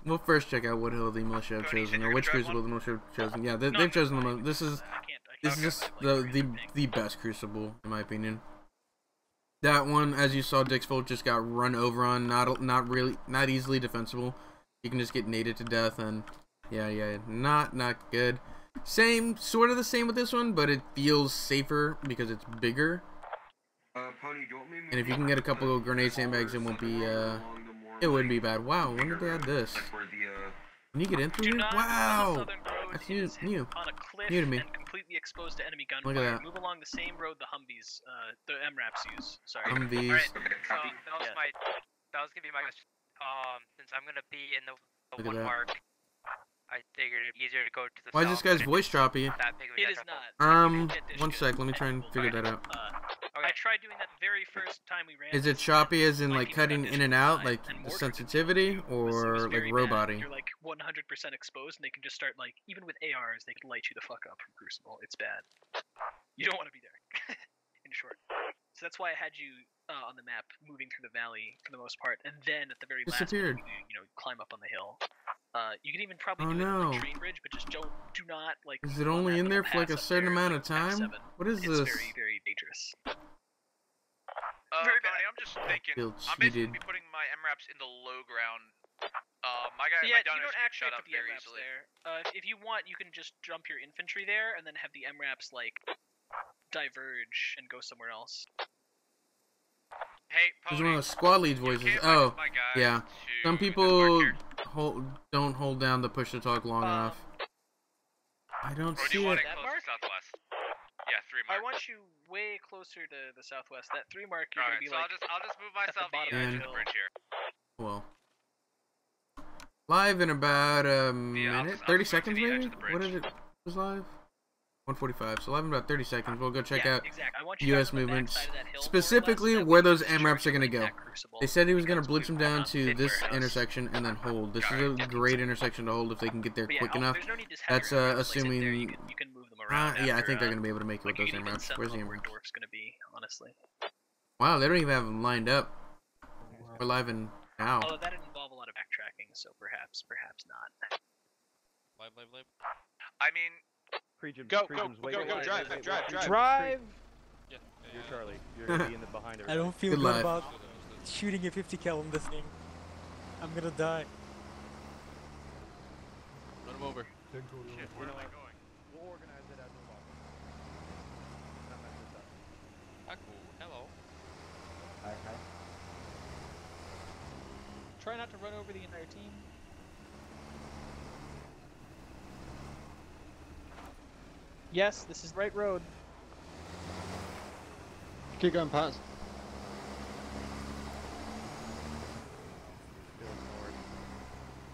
Speaker 5: we'll first check out what hill the militia have chosen, or which crucible the militia have chosen. Yeah, they've chosen the most. This is just the best crucible in my opinion. That one, as you saw, Dixfold just got run over on, not easily defensible. You can just get naded to death, and yeah, not good. Sort of the same with this one, but it feels safer because it's bigger. And if you can get a couple of grenade sandbags, it wouldn't be bad. Wow, when did they add this? Can you get in through here? Wow! That's new to me.
Speaker 18: Completely exposed to enemy gunfire.
Speaker 5: Look at that.
Speaker 18: Move along the same road the Humvees, the MRAPs use. Sorry.
Speaker 5: Humvees.
Speaker 19: Alright, that was gonna be my question. Since I'm gonna be in the
Speaker 5: Look at
Speaker 19: one
Speaker 5: that.
Speaker 19: mark, I figured it'd be easier to go to the
Speaker 5: Why is
Speaker 19: south.
Speaker 5: this guy's voice droppy?
Speaker 18: It is not.
Speaker 5: 1 sec, let me try and figure that out.
Speaker 18: I tried doing that the very first time we ran.
Speaker 5: Is it choppy as in cutting in and out, like the sensitivity, or like robot-y?
Speaker 18: You're 100% exposed, and they can just start even with ARs, they can light you the fuck up from Crucible. It's bad. You don't want to be there. In short. So that's why I had you on the map, moving through the valley for the most part, and then at the very last
Speaker 5: Disappeared.
Speaker 18: point, you climb up on the hill. You can even probably
Speaker 5: Oh,
Speaker 18: do it on
Speaker 5: no.
Speaker 18: the train bridge, but just do not
Speaker 5: Is it only in there for a certain amount of time? What is this?
Speaker 18: It's very, very dangerous.
Speaker 25: Pony, I'm just thinking.
Speaker 5: Feel
Speaker 25: I'm basically
Speaker 5: cheated.
Speaker 25: putting my MRAPs in the low ground. My guy,
Speaker 18: Yeah,
Speaker 25: my
Speaker 18: you
Speaker 25: downers
Speaker 18: don't
Speaker 25: get
Speaker 18: actually
Speaker 25: shut
Speaker 18: put
Speaker 25: up
Speaker 18: the
Speaker 25: very
Speaker 18: MRAPs
Speaker 25: easily.
Speaker 18: there. If you want, you can just jump your infantry there, and then have the MRAPs diverge and go somewhere else.
Speaker 25: Hey,
Speaker 5: This is one of the squad leads voices. Oh, yeah. Some people don't hold down the push to talk long enough. I don't
Speaker 25: Or do
Speaker 5: see
Speaker 25: you want
Speaker 5: it.
Speaker 25: it close to southwest? Yeah, 3 mark.
Speaker 18: I want you way closer to the southwest. That 3 mark, you're
Speaker 25: Alright,
Speaker 18: gonna be
Speaker 25: so I'll just move myself
Speaker 18: bottom
Speaker 25: to the edge
Speaker 5: of
Speaker 25: of
Speaker 5: the
Speaker 25: the bridge here.
Speaker 5: Well, Live in about a minute, 30 seconds maybe. What is it? Was live? 1:45. So live in about 30 seconds. We'll go check out U.S. movements, specifically where those MRAPs are gonna go. They said he was gonna blitz them down to this intersection and then hold. This is a great intersection to hold if they can get there quick enough. That's assuming. Yeah, I think they're gonna be able to make it with those MRAPs. Where's the MRAPs? Wow, they don't even have them lined up. We're live in now.
Speaker 18: Although that would involve a lot of backtracking, so perhaps not.
Speaker 21: Live.
Speaker 12: I mean,
Speaker 21: Go,
Speaker 12: drive.
Speaker 21: Yeah.
Speaker 12: You're Charlie. You're gonna be in the behind
Speaker 4: I don't feel good about shooting a 50 cal on this thing. I'm gonna die.
Speaker 21: Run him over.
Speaker 12: Shit, where am I going? We'll organize it as we walk. Not mess this up.
Speaker 21: Cool. Hello.
Speaker 8: Hi.
Speaker 18: Try not to run over the entire team. Yes, this is the right road.
Speaker 15: Keep going past.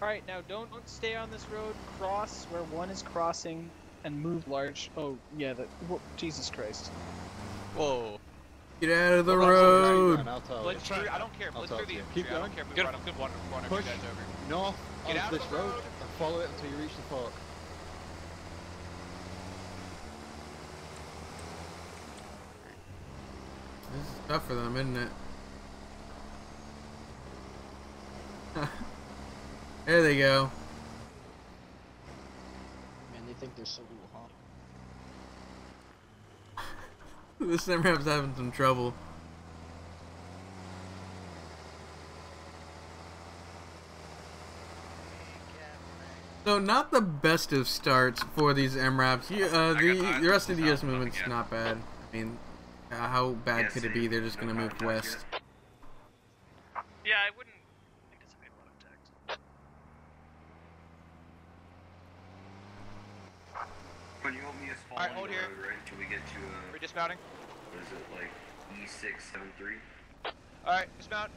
Speaker 18: Alright, now don't stay on this road. Cross where one is crossing and move large. Oh, yeah, Jesus Christ.
Speaker 21: Whoa.
Speaker 5: Get out of the road.
Speaker 21: Blitz through, I don't care. Blitz through the infantry. I don't care. Move right up. Good one.
Speaker 15: Push
Speaker 21: You guys over.
Speaker 15: north
Speaker 21: Get
Speaker 15: of
Speaker 21: out
Speaker 15: this
Speaker 21: of the
Speaker 15: road
Speaker 21: road.
Speaker 15: and follow it until you reach the fork.
Speaker 5: This is tough for them, isn't it? There they go.
Speaker 4: Man, they think they're so cool, huh?
Speaker 5: This MRAP's having some trouble. So not the best of starts for these MRAPs. The rest of the US movement's not bad. I mean, how bad could it be? They're just gonna move west.
Speaker 18: Yeah, I wouldn't anticipate a lot of attacks.
Speaker 20: When you hold me as falling
Speaker 21: Alright, hold here.
Speaker 20: road, right, until we get to
Speaker 21: We're dismounting.
Speaker 20: what is it, like E673?
Speaker 21: Alright, dismount.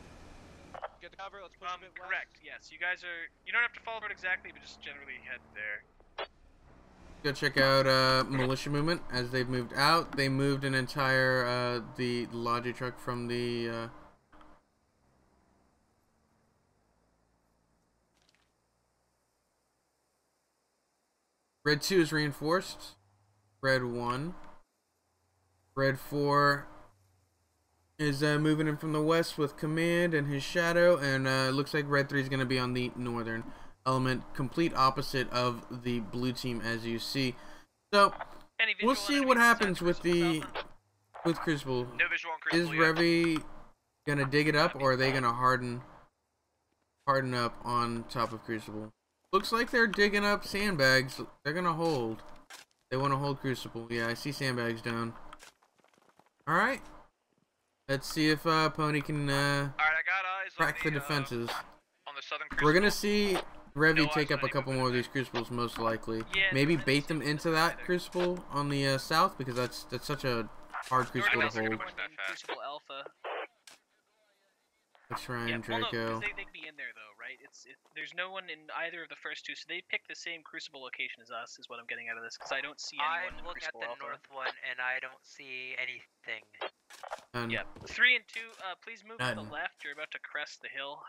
Speaker 21: Get the cover. Let's push a bit west.
Speaker 18: Correct. Yes, you guys are. You don't have to follow it exactly, but just generally head there.
Speaker 5: Go check out militia movement as they've moved out. They moved an entire the logic truck from the Red 2 is reinforced. Red 1. Red 4 is moving in from the west with command and his shadow, and looks like Red 3 is going to be on the northern element, complete opposite of the blue team as you see. So we'll see what happens with Crucible.
Speaker 21: No visual on
Speaker 5: Is
Speaker 21: Crucible yet.
Speaker 5: Revy gonna dig it up, or are they gonna harden up on top of Crucible? Looks like they're digging up sandbags. They're gonna hold. They want to hold Crucible. Yeah, I see sandbags down. All right. Let's see if Pony can crack the defenses.
Speaker 21: On the southern
Speaker 5: We're
Speaker 21: Crucible.
Speaker 5: gonna see Revy take up a couple more of these Crucibles, most likely. Maybe bait them into that Crucible on the south, because that's such a hard Crucible to hold.
Speaker 18: Crucible Alpha.
Speaker 5: Let's try and
Speaker 18: Well, no,
Speaker 5: Draco.
Speaker 18: 'cause they'd be in there though, right? There's no one in either of the first two, so they picked the same Crucible location as us, is what I'm getting out of this, because I don't see anyone in
Speaker 19: I'm looking at
Speaker 18: Crucible
Speaker 19: the
Speaker 18: Alpha.
Speaker 19: north one, and I don't see anything.
Speaker 18: Yep. 3 and 2, please move to the
Speaker 5: None.
Speaker 18: left. You're about to crest the hill.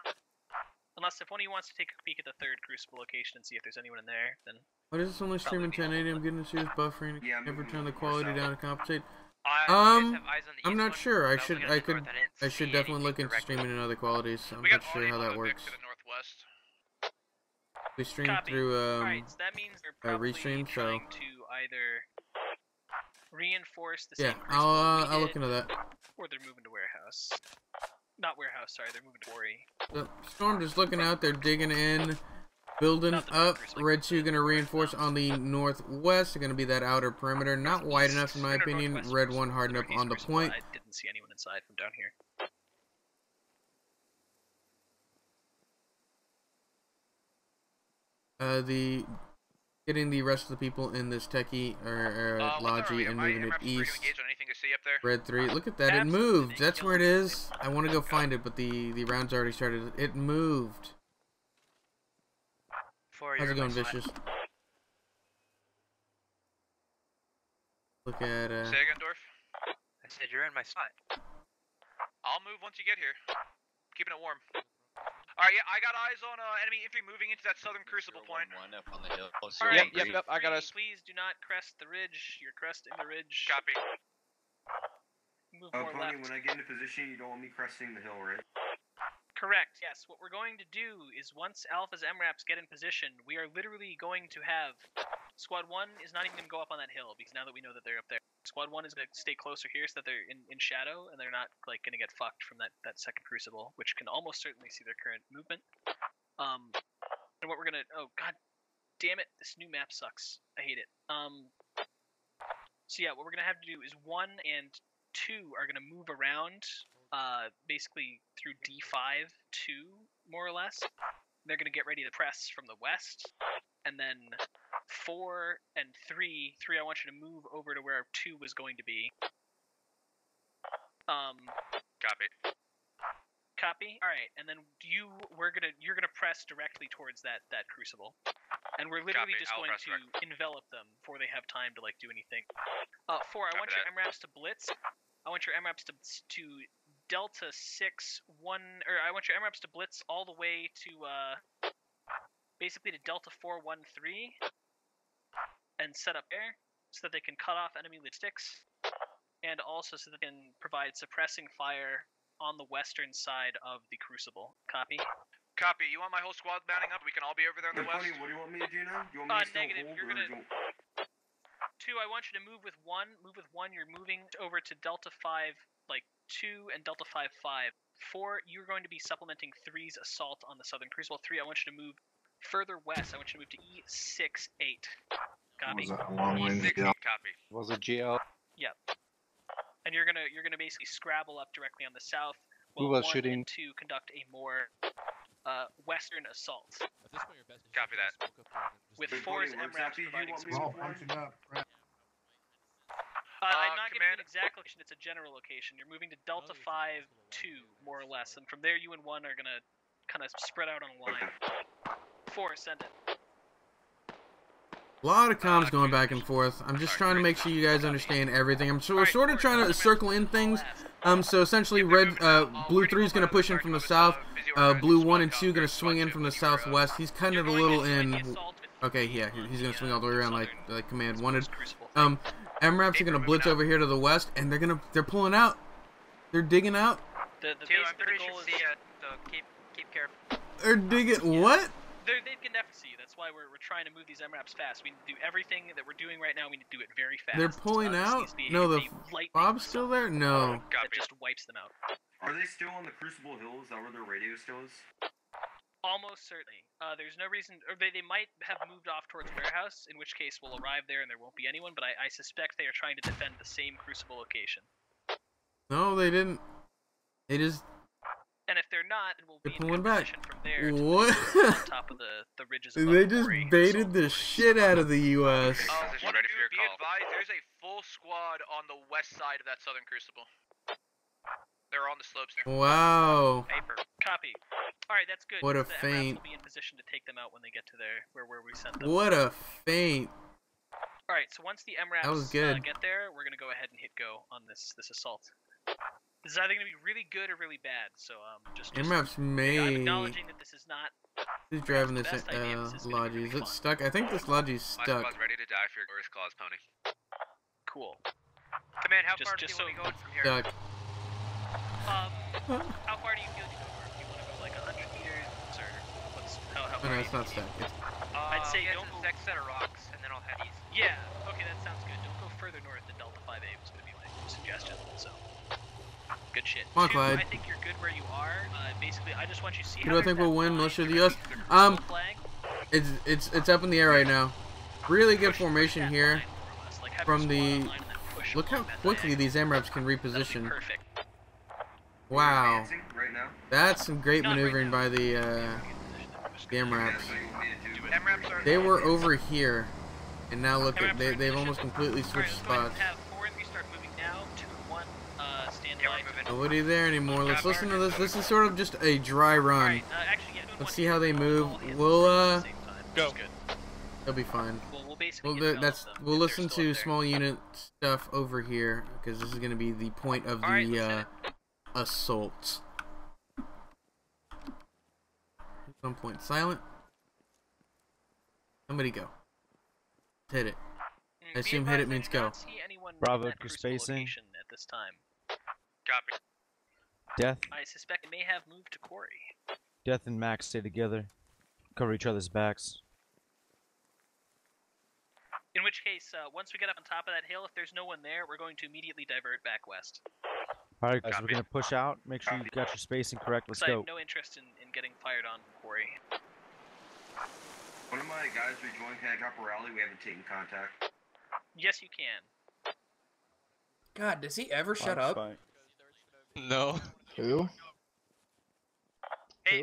Speaker 18: Unless if one of you wants to take a peek at the third Crucible location and see if there's anyone in there, then...
Speaker 5: What is this only streaming 1080? I'm getting serious buffering.
Speaker 20: Yeah, I'm
Speaker 5: Never
Speaker 20: moving
Speaker 5: turn the
Speaker 20: more
Speaker 5: quality
Speaker 20: south.
Speaker 5: down to compensate.
Speaker 19: You guys have eyes on the
Speaker 5: I'm
Speaker 19: east
Speaker 5: not
Speaker 19: one?
Speaker 5: sure. I
Speaker 19: was looking at the north, I didn't
Speaker 5: I should
Speaker 19: see
Speaker 5: definitely look
Speaker 19: anything
Speaker 5: into
Speaker 19: directly.
Speaker 5: streaming in other qualities. I'm
Speaker 21: We
Speaker 5: not
Speaker 21: got
Speaker 5: sure
Speaker 21: audio
Speaker 5: how
Speaker 21: on
Speaker 5: that
Speaker 21: the
Speaker 5: works.
Speaker 21: to the northwest.
Speaker 5: We stream
Speaker 18: Copy.
Speaker 5: through
Speaker 18: Alright, so that means they're probably
Speaker 5: Restream, so
Speaker 18: trying to either reinforce the
Speaker 5: yeah,
Speaker 18: same Crucible we
Speaker 5: I'll
Speaker 18: did,
Speaker 5: look into that.
Speaker 18: or they're moving to warehouse. Not warehouse, sorry, they're moving to quarry.
Speaker 5: So, Storm just looking out. They're digging in, building up. Red 2 gonna reinforce on the northwest. They're gonna be that outer perimeter, not wide enough in my opinion. Red 1 hardened up on the point.
Speaker 18: I didn't see anyone inside from down here.
Speaker 5: Getting the rest of the people in this techie or Logi and moving it east. Red 3, look at that, it moved. That's where it is. I want to go find it, but the round's already started. It moved.
Speaker 19: 4,
Speaker 5: How's
Speaker 19: you're
Speaker 5: it going,
Speaker 19: in my spot.
Speaker 5: Vicious? Look at
Speaker 21: Say again, Dorf.
Speaker 19: I said you're in my spot.
Speaker 25: I'll move once you get here. Keeping it warm. Alright, yeah, I got eyes on enemy infantry moving into that southern crucible point.
Speaker 20: Up on the hill.
Speaker 13: Yep, I got us.
Speaker 18: Please do not crest the ridge. You're cresting the ridge.
Speaker 25: Copy.
Speaker 18: Move more
Speaker 20: Pony,
Speaker 18: left.
Speaker 20: when I get into position, you don't want me cresting the hill, right?
Speaker 18: Correct, yes. What we're going to do is once Alpha's MRAPs get in position, we are literally going to have... Squad 1 is not even going to go up on that hill, because now that we know that they're up there. Squad 1 is going to stay closer here so that they're in shadow, and they're not like going to get fucked from that second crucible, which can almost certainly see their current movement. And what we're going to... Oh, god damn it, this new map sucks. I hate it. So yeah, what we're going to have to do is 1 and 2 are going to move around, basically through D5, 2, more or less. They're going to get ready to press from the west, and then 4 and 3, I want you to move over to where 2 was going to be.
Speaker 25: Copy.
Speaker 18: Copy? Alright, and then you're gonna press directly towards that crucible. And we're literally
Speaker 25: Copy.
Speaker 18: just going to envelop them before they have time to like do anything. 4, I want your MRAPs to blitz. I want your MRAPs to Delta 6 1, or I want your MRAPs to blitz all the way to basically to Delta 4 1 3 and set up there so that they can cut off enemy logistics, and also so that they can provide suppressing fire on the western side of the crucible. Copy?
Speaker 25: Copy. You want my whole squad mounting up? We can all be over there on the west.
Speaker 20: What do you want me to do now? Do you want me to still
Speaker 18: negative.
Speaker 20: hold,
Speaker 18: You're
Speaker 20: or
Speaker 18: gonna...
Speaker 20: do you...
Speaker 18: 2, I want you to move with 1. Move with 1. You're moving over to Delta 5, like 2 and Delta 5 5. 4, you're going to be supplementing 3's assault on the southern crucible. 3, I want you to move further west. I want you to move to E6 8. Copy.
Speaker 25: E6 8. Copy.
Speaker 10: Was it GL?
Speaker 18: Yep. And you're gonna basically scrabble up directly on the south.
Speaker 10: Who
Speaker 18: While
Speaker 10: was
Speaker 18: 1
Speaker 10: shooting?
Speaker 18: and 2 conduct a more western assault.
Speaker 21: Copy that.
Speaker 18: With 4's MRAPs providing support.
Speaker 25: I'm
Speaker 18: I'm not giving you an exact location, it's a general location. You're moving to Delta 5 2, more or less. And from there, you and 1 are going to kind of spread out on a line. 4, send it.
Speaker 5: A lot of comms going back and forth. I'm just trying to make sure you guys understand everything. We're sort of trying to circle in things. So essentially, blue 3 is going to push in from the south. Blue 1 and 2 going to swing in from the southwest. He's kind of a little in. Okay, yeah, he's going to swing all the way around like command wanted. MRAPs are going to blitz over here to the west, and they're pulling out. They're digging out.
Speaker 18: The base of the goal is...
Speaker 19: so keep careful.
Speaker 5: They're digging what?
Speaker 18: They can definitely see you. That's why we're trying to move these MRAPs fast. We need to do everything that we're doing right now. We need to do it very fast.
Speaker 5: They're pulling out? No, the Bob's still there? No.
Speaker 18: That just wipes them out.
Speaker 20: Are they still on the Crucible Hill? Is that where their radio still is?
Speaker 18: Almost certainly. There's no reason, or they might have moved off towards Warehouse, in which case we'll arrive there and there won't be anyone, but I suspect they are trying to defend the same Crucible location.
Speaker 5: No, they didn't. They just...
Speaker 18: And if they're not, then we'll be in
Speaker 5: pulling
Speaker 18: good
Speaker 5: back.
Speaker 18: position from there
Speaker 5: What?
Speaker 18: on top of the ridges above
Speaker 5: They
Speaker 18: the
Speaker 5: just
Speaker 18: quarry.
Speaker 5: baited the shit out of the U.S.
Speaker 25: Ready for your call. Be advised, there's a full squad on the west side of that southern crucible. They're on the slopes there.
Speaker 5: Wow.
Speaker 18: Paper. Copy. Alright, that's good.
Speaker 5: What a
Speaker 18: The MRAPs
Speaker 5: feint.
Speaker 18: will be in position to take them out when they get to where we sent them.
Speaker 5: What a feint.
Speaker 18: Alright, so once the MRAPs
Speaker 5: That was good.
Speaker 18: get there, we're going to go ahead and hit go on this assault. This is either going to be really good or really bad, so just
Speaker 5: MRAPs
Speaker 18: I'm
Speaker 5: may...
Speaker 18: acknowledging that this is not...
Speaker 5: Who's driving this
Speaker 18: best idea, this is gonna be
Speaker 5: Logi? Is it stuck? I think this Logi's
Speaker 21: My
Speaker 5: stuck.
Speaker 21: squad's ready to die for your glorious claws, Pony.
Speaker 18: Cool.
Speaker 19: Command, how
Speaker 18: Just-
Speaker 19: far do
Speaker 18: just
Speaker 19: you want
Speaker 18: so-
Speaker 19: me going from here?
Speaker 5: Stuck.
Speaker 18: How far do you feel you go? Do you want to go like 100 meters, or how
Speaker 5: No,
Speaker 18: far?
Speaker 5: no, it's not stuck.
Speaker 18: I'd say
Speaker 19: get
Speaker 18: don't
Speaker 19: to
Speaker 18: go...
Speaker 19: the next set of rocks, and then I'll head east.
Speaker 18: Yeah, okay, that sounds good. Don't go further north than Delta 5A was going to be my suggestion, so... Good shit.
Speaker 5: Come on,
Speaker 18: 2,
Speaker 5: Clyde.
Speaker 18: I think you're good where you are. Basically, I just want you to see
Speaker 5: Who do I think will win? Militia of the U.S.? It's up in the air right now. Really good formation here. From the... Look how quickly these MRAPs can reposition. Wow. That's some great maneuvering by the MRAPs. They were over here. And now look at... They've almost completely switched spots. Nobody there anymore. Let's listen to this. This is sort of just a dry run. Let's see how they move. We'll
Speaker 18: Go. Good.
Speaker 5: They'll be fine.
Speaker 18: We'll basically
Speaker 5: we'll listen to small unit stuff over here because this is going to be the point of the assault. Some point silent. Somebody go. Hit it. I assume hit it means go.
Speaker 6: Bravo to spacing.
Speaker 18: At this time.
Speaker 25: Copy.
Speaker 6: Death.
Speaker 18: I suspect it may have moved to quarry.
Speaker 6: Death and Max stay together. Cover each other's backs.
Speaker 18: In which case, once we get up on top of that hill, if there's no one there, we're going to immediately divert back west.
Speaker 6: Alright guys, we're gonna push out. Make sure you got your spacing correct. Let's go.
Speaker 18: I have no interest in getting fired on quarry.
Speaker 20: One of my guys rejoined. Can I drop a rally? We haven't taken contact.
Speaker 18: Yes, you can.
Speaker 7: God, does he ever shut up?
Speaker 10: No.
Speaker 7: Who?
Speaker 19: Hey,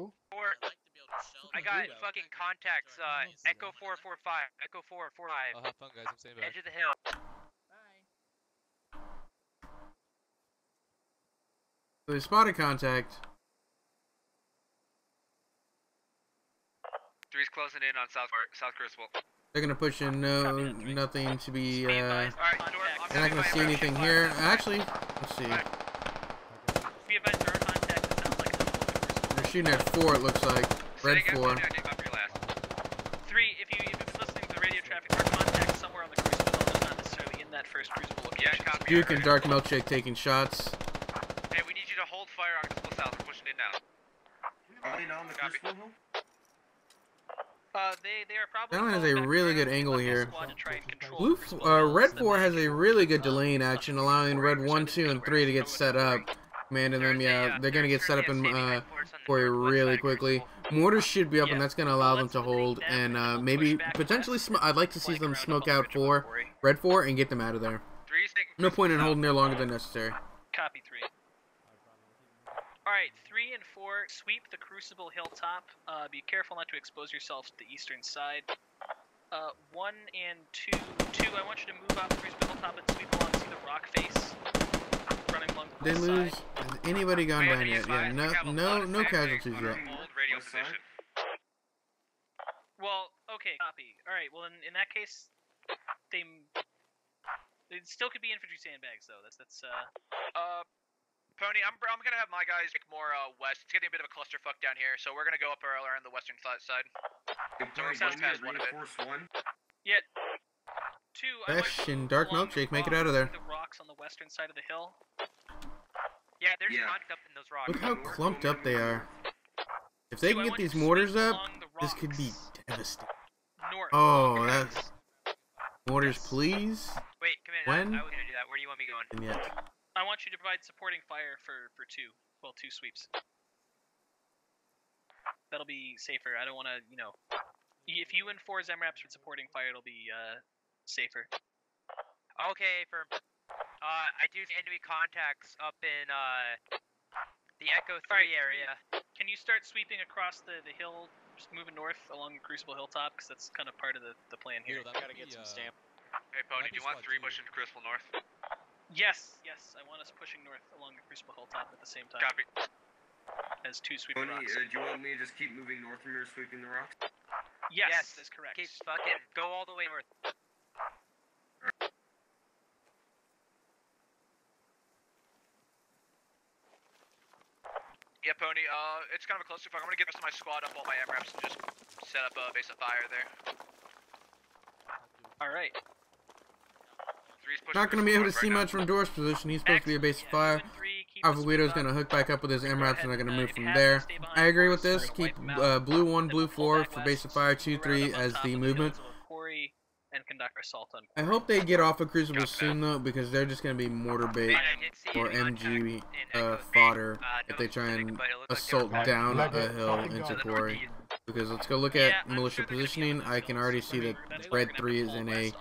Speaker 19: I got fucking contacts. Echo 445. Echo 445.
Speaker 10: Have fun, guys. I'm staying back.
Speaker 19: Edge of the hill.
Speaker 5: So they spotted contact.
Speaker 25: 3's closing in on South Crucible.
Speaker 5: They're gonna push in. No, nothing to be. They're not gonna see anything here. Actually, let's see.
Speaker 18: Be advised, there are contacts. It sounds like
Speaker 5: They're shooting at 4. It looks like red 4.
Speaker 18: 3. If you've been listening to the radio traffic, there are contacts somewhere on the crucible, just not necessarily in that first crucible location.
Speaker 25: Yeah, copy.
Speaker 5: Duke and Dark Milkshake taking shots.
Speaker 25: Hey, we need you to hold fire on Crucible South. We're pushing in now.
Speaker 20: Are they not on the Crucible Hill?
Speaker 18: They are probably.
Speaker 5: That one has a really good angle here. Red 4 has a really good delaying action, allowing Red 1, 2, and 3 to get set up. Commanding them, yeah, they're gonna get set up in quarry really quickly. Mortars should be up, and that's gonna allow them to hold, and maybe potentially. I'd like to see them smoke out Red 4 and get them out of there. No point in holding there longer than necessary.
Speaker 18: Copy 3. Alright, 3 and 4, sweep the Crucible hilltop. Be careful not to expose yourselves to the eastern side. 1 and 2. 2, I want you to move off the Crucible hilltop and sweep along, see the rock face. Running along the
Speaker 5: They lose. Has anybody gone down yet? Yeah, no casualties yet.
Speaker 18: Well, okay, copy. Alright, well in that case, they still could be infantry sandbags though. That's
Speaker 25: Pony, I'm gonna have my guys take more west. It's getting a bit of a clusterfuck down here, so we're gonna go up around the western side. So we're past one of it.
Speaker 18: Yeah. 2.
Speaker 5: Besh and Dark Milkshake make it out of there.
Speaker 18: The rocks on the western side of the hill.
Speaker 19: Yeah, there's contact up in those rocks.
Speaker 5: Look how clumped up they are. If they can get these mortars up, this could be devastating. Oh, that's mortars, please.
Speaker 19: Wait, come in.
Speaker 5: When?
Speaker 19: I was gonna do that. Where do you want me going?
Speaker 5: And yet.
Speaker 18: I want you to provide supporting fire for 2. Well, 2 sweeps. That'll be safer. I don't want to, if you and 4 Zemraps are supporting fire, it'll be safer.
Speaker 19: Okay, I do see enemy contacts up in the Echo 3 area.
Speaker 18: Can you start sweeping across the hill, just moving north along the Crucible hilltop? Because that's kind of part of the plan here.
Speaker 19: Gotta get some stamp.
Speaker 25: Hey, Pony, do you want 3 pushing to Crucible North?
Speaker 18: Yes, I want us pushing north along the Crucible hilltop at the same time.
Speaker 25: Copy.
Speaker 18: As 2 sweeping
Speaker 20: Pony,
Speaker 18: rocks.
Speaker 20: do you want me to just keep moving north from here, sweeping the rocks?
Speaker 18: Yes, that's correct.
Speaker 19: Keep fucking go all the way north.
Speaker 25: Yeah, Pony, it's kind of a clusterfuck. I'm gonna get the rest of my squad up, all my MRAPs, and just set up a base of fire there.
Speaker 18: Alright.
Speaker 5: Not going to be able to see much from Door's position. He's supposed to be a base of fire. Alpha Guido's going to hook back up with his MRAPs and they're going to move from there. I agree with this. Keep blue 1, blue 4 for base of fire, 2, 3 as the movement. I hope they get off of Crucible soon though, because they're just going to be mortar bait or MG fodder if they try and assault down a hill into quarry. Because let's go look at militia positioning. I can already see that Red 3 is in a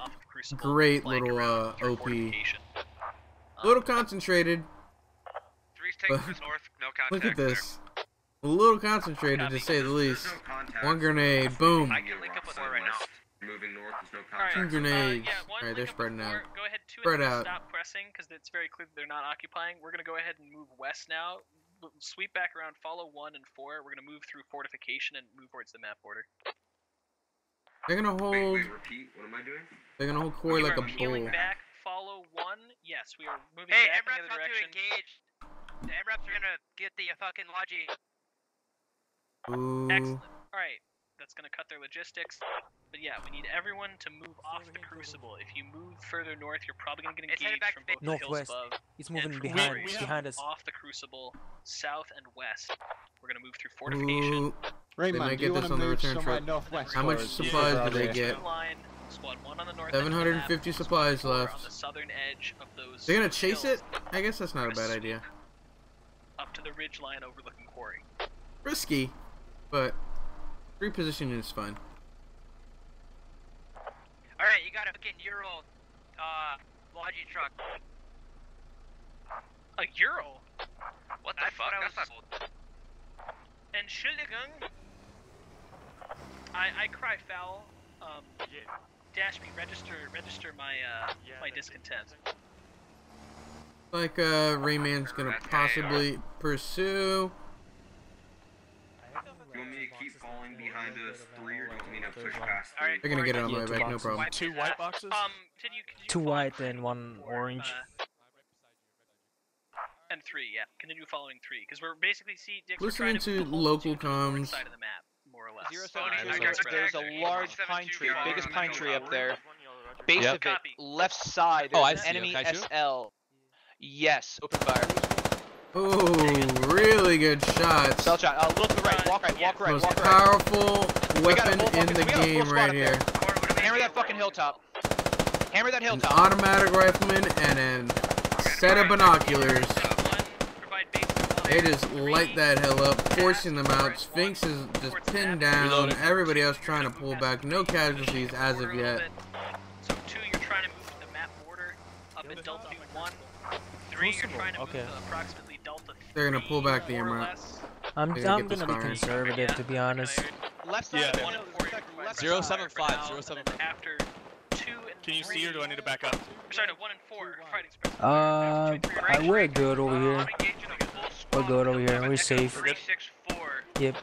Speaker 5: great little OP. A little concentrated. But look at this. A little concentrated to say the least. 1 grenade, boom.
Speaker 20: I can link up with right now. Moving north, there's no contact.
Speaker 5: 2 grenades. Alright, they're spreading out.
Speaker 18: Go ahead, 2
Speaker 5: Spread
Speaker 18: and
Speaker 5: out.
Speaker 18: Stop pressing because it's very clear that they're not occupying. We're gonna go ahead and move west now. Sweep back around, follow 1 and 4. We're gonna move through fortification and move towards the map border.
Speaker 5: They're gonna hold.
Speaker 20: Wait, repeat. What am I doing?
Speaker 5: They're gonna hold quarry like a
Speaker 18: peeling
Speaker 5: bull.
Speaker 18: back, follow 1. Yes, we are moving
Speaker 19: Hey,
Speaker 18: back in the
Speaker 19: MRAP's
Speaker 18: other
Speaker 19: about to
Speaker 18: direction.
Speaker 19: engage. The MRAPs are gonna get the fucking logi.
Speaker 5: Ooh.
Speaker 18: Excellent. Alright, that's gonna cut their logistics. But yeah, we need everyone to move off the Crucible. If you move further north, you're probably gonna get engaged from both the hills
Speaker 4: Northwest.
Speaker 18: above.
Speaker 4: It's moving
Speaker 18: and
Speaker 4: behind us.
Speaker 18: Off the Crucible, south and west. We're gonna move through fortification.
Speaker 5: They might get this on the return trip. How much supplies do they get?
Speaker 18: Squad 1 on the north
Speaker 5: 750 supplies left.
Speaker 18: on the southern edge of those
Speaker 5: They're gonna chase
Speaker 18: hills.
Speaker 5: it? I guess that's not a bad idea.
Speaker 18: Up to the ridge line overlooking quarry.
Speaker 5: Risky, but repositioning is fine.
Speaker 19: Alright, you got a fucking Ural, logi truck.
Speaker 18: A Ural?
Speaker 19: What the fuck? That's not old.
Speaker 18: Entschuldigung. I cry foul. Dash me, register my my discontent.
Speaker 5: Like Rayman's gonna possibly pursue.
Speaker 20: You want me to keep falling behind us 3 or do you want me to push past 3?
Speaker 5: They're gonna get it on my back, no problem.
Speaker 4: 2 white boxes?
Speaker 18: Can you
Speaker 4: 2 white and 1 orange.
Speaker 18: And 3, yeah. Continue following 3, because we're basically
Speaker 5: listening to local comms.
Speaker 18: Side of the map, more or less.
Speaker 10: There's a large pine tree, biggest pine tree up there. Base of it, left side.
Speaker 3: Oh, I
Speaker 10: There's
Speaker 3: see.
Speaker 10: an enemy
Speaker 3: Okay,
Speaker 10: SL. Yes, open fire.
Speaker 5: Ooh, really good shots.
Speaker 10: Cell shot. Look to the right. Walk right. Walk right.
Speaker 5: Most
Speaker 10: Walk right.
Speaker 5: powerful weapon in the game right here.
Speaker 10: Hammer that fucking hilltop. Hammer that hilltop.
Speaker 5: An automatic rifleman and a set of binoculars. They just light that hill up, forcing them out. Sphinx is just pinned down. Everybody else trying to pull back. No casualties as of yet.
Speaker 18: So 2, you're trying to move to the map border up at Delta 1. 3, you're trying to move to approximately Delta 3.
Speaker 5: They're gonna pull back the MRAP.
Speaker 4: I'm gonna be conservative, to be honest.
Speaker 10: Left side.
Speaker 3: Yeah. 075. 075.
Speaker 18: After 2 and
Speaker 22: Can you see or do I need to back up?
Speaker 18: Sorry, no, 1 and 4 fighting spread.
Speaker 4: We're good over here. We're good over here. We're safe.
Speaker 19: 364.
Speaker 4: Yep.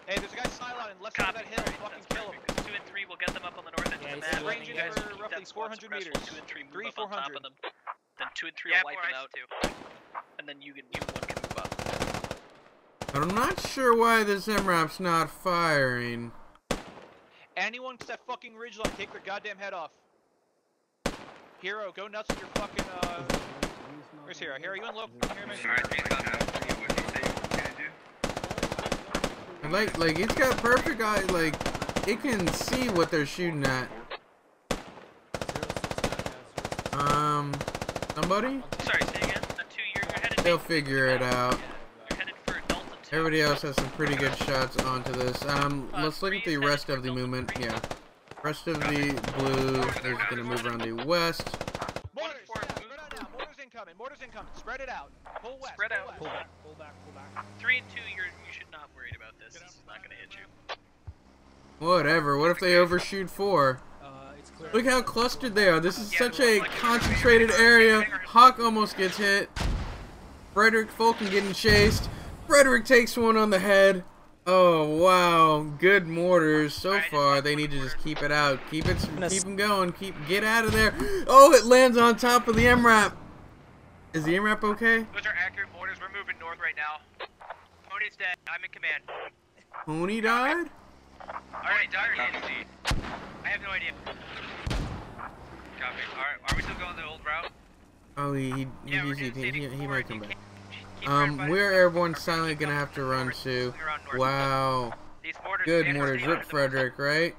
Speaker 10: Hey, there's a guy silent on left side of that hill. Fucking kill him.
Speaker 18: 2 and 3 will get them up on the north edge of the map.
Speaker 10: Ranging
Speaker 18: You guys
Speaker 10: for
Speaker 18: keep
Speaker 10: roughly
Speaker 18: that squad
Speaker 10: 400
Speaker 18: suppressed
Speaker 10: meters.
Speaker 18: while 2 and 3 move
Speaker 10: 3,
Speaker 18: up on top
Speaker 10: 400.
Speaker 18: of them. Then 2 and 3 will wipe them out. And then you and 1 can move up.
Speaker 5: I'm not sure why this MRAP's not firing.
Speaker 10: Anyone to that fucking ridgeline, take their goddamn head off. Hero, go nuts with your fucking Where's Hero? Hero, you in low?
Speaker 5: And like it's got perfect eye. Like it can see what they're shooting at. Somebody?
Speaker 18: Sorry, say again. 2, you're headed.
Speaker 5: They'll figure it out.
Speaker 18: You're headed for Delta 2.
Speaker 5: Everybody else has some pretty good shots onto this. Let's look at the rest of the movement. Yeah. Rest of the blue is gonna move around the west.
Speaker 10: Mortars incoming. Mortars incoming. Spread it out. Pull west.
Speaker 18: Spread out.
Speaker 10: Pull back.
Speaker 18: 3 and 2, you should not worry about this. This is not gonna hit you.
Speaker 5: Whatever. What if they overshoot 4? Look how clustered they are. This is such a concentrated area. Hawk almost gets hit. Frederick Fulton getting chased. Frederick takes one on the head. Oh wow, good mortars so far. They need to just keep it out. Keep them going. Get out of there. Oh, it lands on top of the MRAP. Is the MRAP okay?
Speaker 19: Those are accurate mortars. We're moving north right now. Pony's dead. I'm in command.
Speaker 5: Pony died?
Speaker 19: Alright, I have no idea. Copy. Alright, are we still going the old route?
Speaker 5: Oh, he might come back. We're airborne silent, gonna have to run too. Wow. Good mortars. Rip Frederick, right?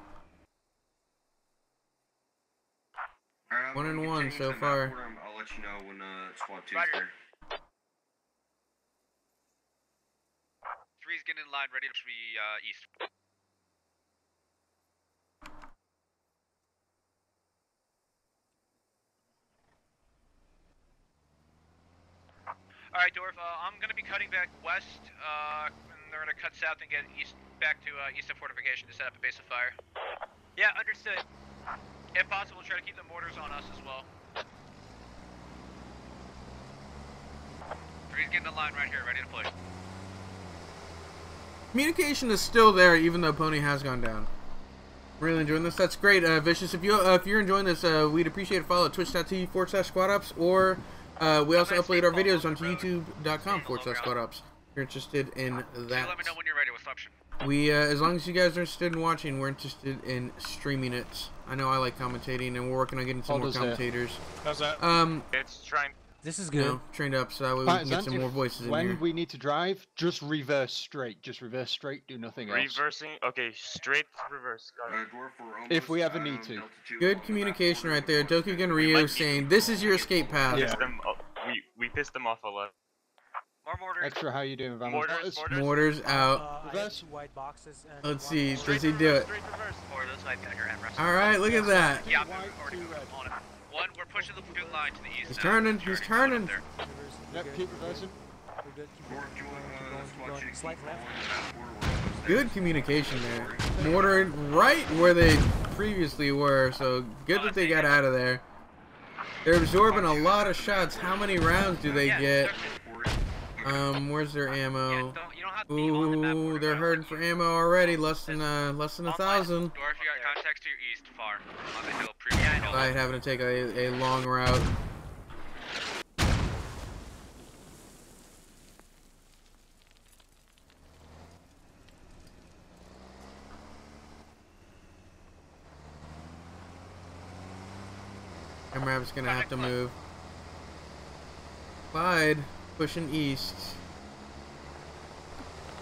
Speaker 5: 1 and 1 so far.
Speaker 20: I'll let you know when squad 2's there.
Speaker 21: 3's getting in line, ready to be east.
Speaker 25: Alright, Dorf, I'm going to be cutting back west, and they're going to cut south and get east back to east of fortification to set up a base of fire.
Speaker 19: Yeah, understood.
Speaker 25: If possible, try to keep the mortars on us as well.
Speaker 21: 3's getting in line right here, ready to push.
Speaker 5: Communication is still there even though Pony has gone down. Really enjoying this. That's great, Vicious. If you're enjoying this, we'd appreciate a follow at twitch.tv/squadops, or we also upload our videos onto youtube.com/squadops. If you're interested in that.
Speaker 21: Let me know when you're ready. What's the option?
Speaker 5: We, as long as you guys are interested in watching, we're interested in streaming it. I know I like commentating, and we're working on getting some more commentators.
Speaker 12: How's that?
Speaker 21: It's trying.
Speaker 4: This is
Speaker 5: You
Speaker 4: good.
Speaker 5: know, trained up so that way we can get some more voices in here.
Speaker 15: When we need to drive, just reverse straight. Just reverse straight, do nothing else.
Speaker 21: Reversing? Okay, straight reverse. Got it.
Speaker 15: If we ever need to.
Speaker 5: Good communication right there. Dokugan Ryu saying, this is your escape path.
Speaker 21: Yeah. We pissed them off a lot.
Speaker 19: More mortars.
Speaker 15: Extra, how you doing, Van?
Speaker 5: Mortars out.
Speaker 15: Reverse.
Speaker 4: White boxes and
Speaker 5: Let's see, does he do it? Alright, look at that.
Speaker 21: Yeah, already on it. One, we're pushing the platoon line to the east.
Speaker 5: He's turning, he's turning.
Speaker 15: Yep, keep reversing.
Speaker 5: Good communication there. Mortar right where they previously were, so good that they got out of there. They're absorbing a lot of shots. How many rounds do they get? Where's their ammo? Ooh, they're hurting for ammo already. Less than 1,000.
Speaker 21: Dwarf, you got contacts to your east, far on the hill.
Speaker 5: Right, having to take a long route. MRAP's gonna have to move. Clyde pushing east.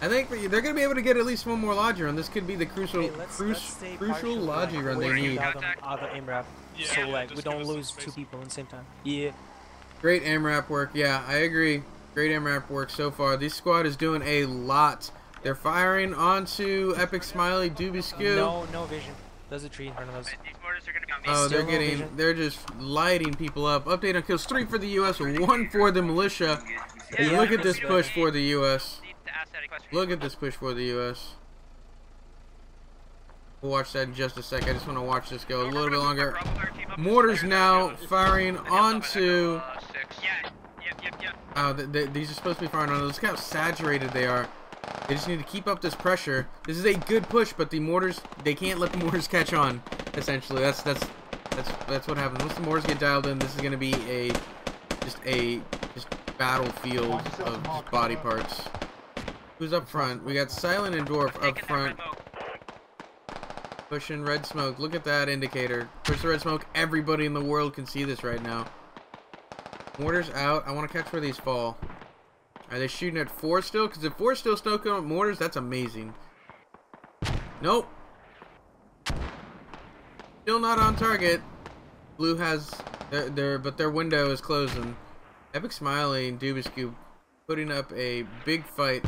Speaker 5: I think they're gonna be able to get at least one more Logi run. This could be the crucial Logi run they need.
Speaker 4: Other AMRAP, so like we don't lose two people at the same time. Yeah.
Speaker 5: Great AMRAP work. Yeah, I agree. Great AMRAP work so far. This squad is doing a lot. They're firing onto Epic Smiley, Dubiscu.
Speaker 4: No vision. There's a tree in front of us.
Speaker 5: Oh, they're just lighting people up. Update on kills: 3 for the U.S., 1 for the militia. And look at this push for the U.S. Look at this push for the U.S. We'll watch that in just a sec. I just want to watch this go a little bit longer. Mortars now firing onto... Oh, these are supposed to be firing on. Look how saturated they are. They just need to keep up this pressure. This is a good push, but the mortars, they can't let the mortars catch on. Essentially, that's what happens. Once the mortars get dialed in, this is going to be just battlefield of just body parts. Who's up front? We got Silent and Dwarf up front. Pushing red smoke. Look at that indicator. Push the red smoke. Everybody in the world can see this right now. Mortars out. I want to catch where these fall. Are they shooting at 4 still? Because if 4 still stoking up mortars, that's amazing. Nope. Still not on target. Blue has but their window is closing. Epic Smiley and Dubiscu putting up a big fight.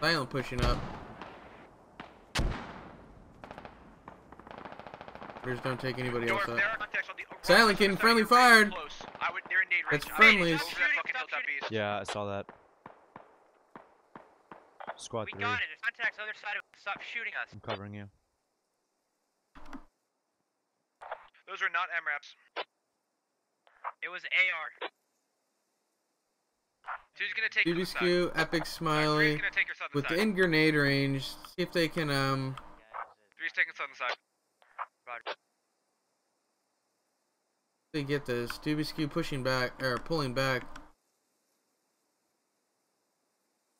Speaker 5: Silent pushing up. Just don't take anybody else up. Silent getting friendly fired. That's friendlies.
Speaker 6: Yeah, I saw that. Squad 3.
Speaker 19: We got it. There's contacts other side of it. Stop shooting us.
Speaker 6: I'm covering you.
Speaker 25: Those are not MRAPs.
Speaker 19: It was AR.
Speaker 21: Who's gonna take
Speaker 5: Dubiscu, Epic Smiley, within grenade range. See if they can
Speaker 21: Three's taking southern side. Roger.
Speaker 5: They get this. Dubiscu pushing back or pulling back.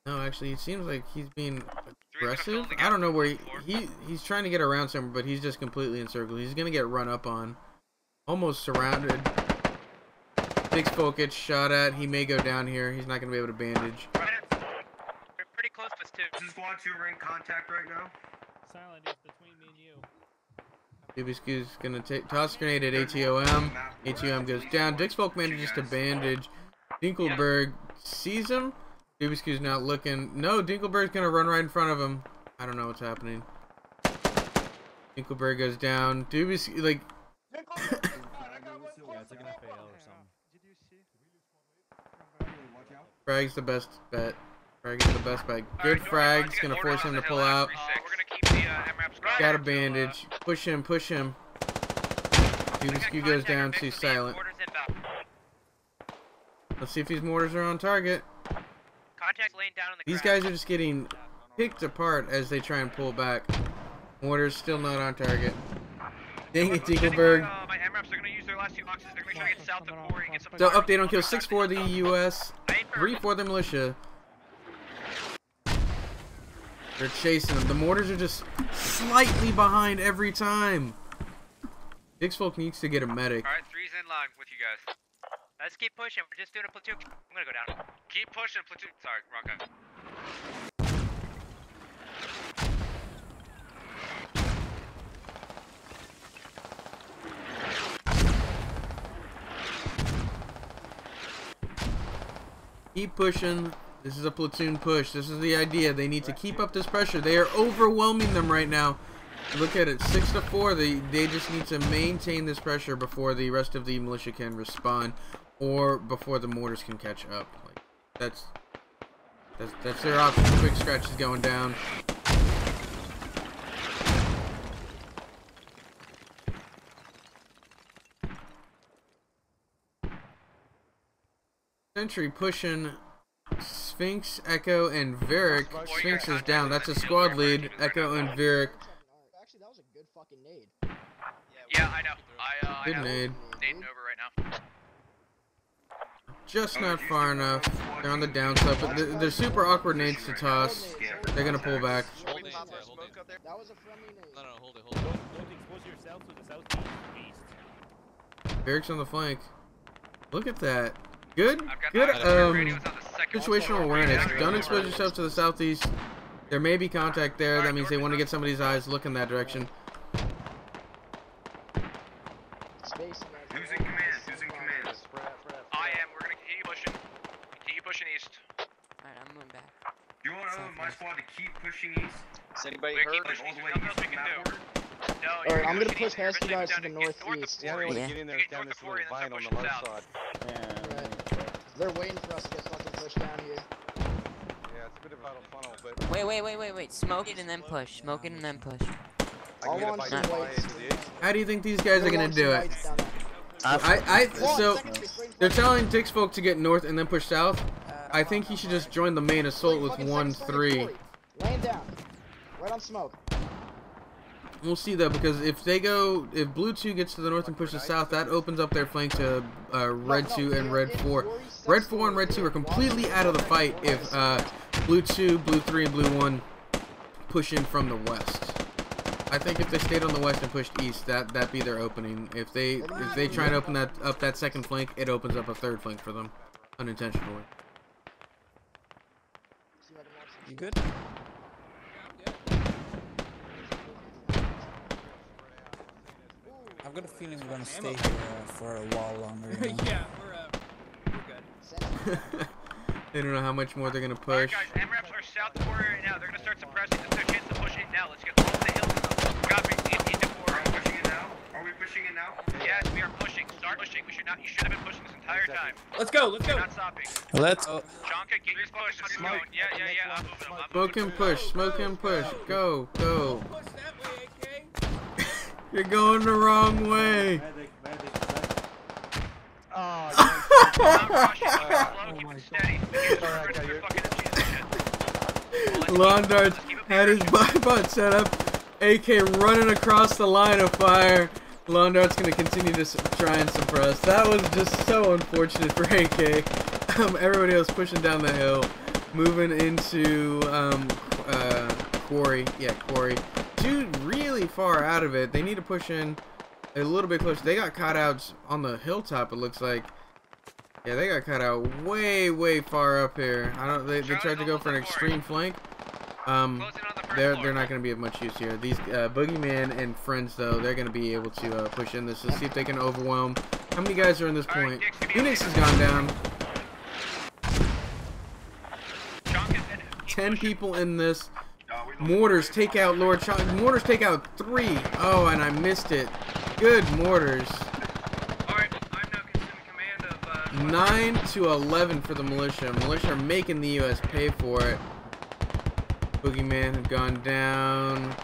Speaker 5: No, actually, it seems like he's being aggressive. I don't know where he's trying to get around somewhere, but he's just completely encircled. He's gonna get run up on, almost surrounded. Big Spoke gets shot at. He may go down here. He's not gonna be able to bandage.
Speaker 19: We're pretty close to us too.
Speaker 20: This is squad 2, we're in contact right now.
Speaker 2: Silent is between me and you.
Speaker 5: Dubiscu's gonna toss grenade at ATOM. ATOM goes down. Dick Spoke manages to bandage. Dinkelberg sees him. Dubiscu's not looking. No, Dinkelberg's gonna run right in front of him. I don't know what's happening. Dinkelberg goes down. Dubiscu, like...
Speaker 6: Yeah, it's like an FAL or something.
Speaker 5: Frag's the best bet. Frag is the best bet. Good frag's gonna force him to pull out. Got a bandage. Push him, push him. Dubiscu goes down to Silent. Let's see if these mortars are on target.
Speaker 19: Contacts laying down on the
Speaker 5: These guys are just getting picked apart as they try and pull back. Mortar's still not on target. Dang it, Dinkelberg.
Speaker 25: My MRAPs are gonna use their last 2 boxes. They're gonna try to get south of Quarry and get some.
Speaker 5: So update on kills: 6-4 the U.S., 3-4 the militia. They're chasing them. The mortars are just slightly behind every time. Dixfolk needs to get a medic.
Speaker 21: Alright, 3's in line with you guys.
Speaker 19: Let's keep pushing. We're just doing a platoon. I'm gonna go down.
Speaker 21: Keep pushing, platoon. Sorry, wrong guy.
Speaker 5: Keep pushing. This is a platoon push. This is the idea. They need to keep up this pressure. They are overwhelming them right now. Look at it, 6-4. They just need to maintain this pressure before the rest of the militia can respond, or before the mortars can catch up. Like, that's their option. Quick scratch is going down. Sentry pushing Sphinx, Echo, and Varric. Sphinx is down. That's a squad lead. Echo and Varric.
Speaker 9: Actually, that was a good fucking nade.
Speaker 25: Yeah, I know.
Speaker 5: Good nade.
Speaker 25: Nading over right now.
Speaker 5: Just not far enough. They're on the downside, but they're super awkward nades to toss. They're gonna pull back.
Speaker 9: That was a friendly nade.
Speaker 2: No, hold it. Don't expose yourself to the southeast.
Speaker 5: Varric's on the flank. Look at that. Good situational awareness. Don't expose yourself to the southeast. There may be contact there. That means they want to get somebody's eyes look in that direction.
Speaker 9: Space.
Speaker 20: Who's in command? Who's in command?
Speaker 25: I am. We're gonna continue pushing. Continue pushing east.
Speaker 11: Alright, I'm moving back.
Speaker 20: You want my squad to keep pushing east?
Speaker 10: Is anybody
Speaker 25: We're
Speaker 10: hurt?
Speaker 25: keep pushing east.
Speaker 20: All the way
Speaker 25: There's nothing else we can do. No,
Speaker 9: Alright, I'm gonna push past you guys to the northeast.
Speaker 12: Yeah,
Speaker 25: North
Speaker 12: get in there down this little vine on the left side.
Speaker 9: They're waiting for us to get fucking pushed down here.
Speaker 12: Yeah, it's a bit of a funnel, but
Speaker 11: Wait. Smoke it and then push. Smoke it and then push.
Speaker 9: All on some whites.
Speaker 5: How do you think these guys are gonna do it? So they're telling Dixfolk to get north and then push south. I think he should just join the main assault with 1-3.
Speaker 9: Laying down. Right on smoke.
Speaker 5: We'll see though, because if Blue 2 gets to the north and pushes south, that opens up their flank to Red 2 and Red 4. Red 4 and Red 2 are completely out of the fight if Blue 2, Blue 3, and Blue 1 push in from the west. I think if they stayed on the west and pushed east, that'd be their opening. If they try and open up that second flank, it opens up a third flank for them, unintentionally.
Speaker 4: You good? I've got a feeling we're gonna stay here for a while longer. You know?
Speaker 2: Yeah, we're good.
Speaker 5: They don't know how much more they're gonna
Speaker 25: Alright
Speaker 5: push.
Speaker 25: guys, MRAPs are south of Quarry right now. They're gonna start suppressing. This is their chance to push in now. Let's get all the hills. Copy. Into Quarry.
Speaker 20: Are we pushing it now? Are we pushing it now?
Speaker 25: Yes, we are pushing. Start pushing. You should have been pushing this entire time.
Speaker 2: Let's go.
Speaker 25: We're not stopping.
Speaker 4: Let's go.
Speaker 25: Jonka, get your push. I'm going. Yeah. I'm moving them.
Speaker 5: Smoke and push. Smoke and push. Go.
Speaker 2: Push that way, AK.
Speaker 5: You're going the wrong way. Lawn darts had his butt set up. AK running across the line of fire. Lawn dart's gonna continue to try and suppress. That was just so unfortunate for AK. Everybody else pushing down the hill, moving into Quarry. Yeah, Quarry. Dude, really far out of it. They need to push in a little bit closer. They got caught out on the hilltop, it looks like. Yeah, they got caught out way far up here. They tried to go for an extreme flank. They're not going to be of much use here. These Boogeyman and friends, though, they're going to be able to push in this to see if they can overwhelm. How many guys are in this point? Phoenix has gone down. 10 people in this. Mortars take out Lord Shock. Mortars take out 3. Oh, and I missed it. Good mortars.
Speaker 25: Alright, I'm now in command of
Speaker 5: 9-11 for the militia. Militia are making the U.S. pay for it. Boogeyman had gone down.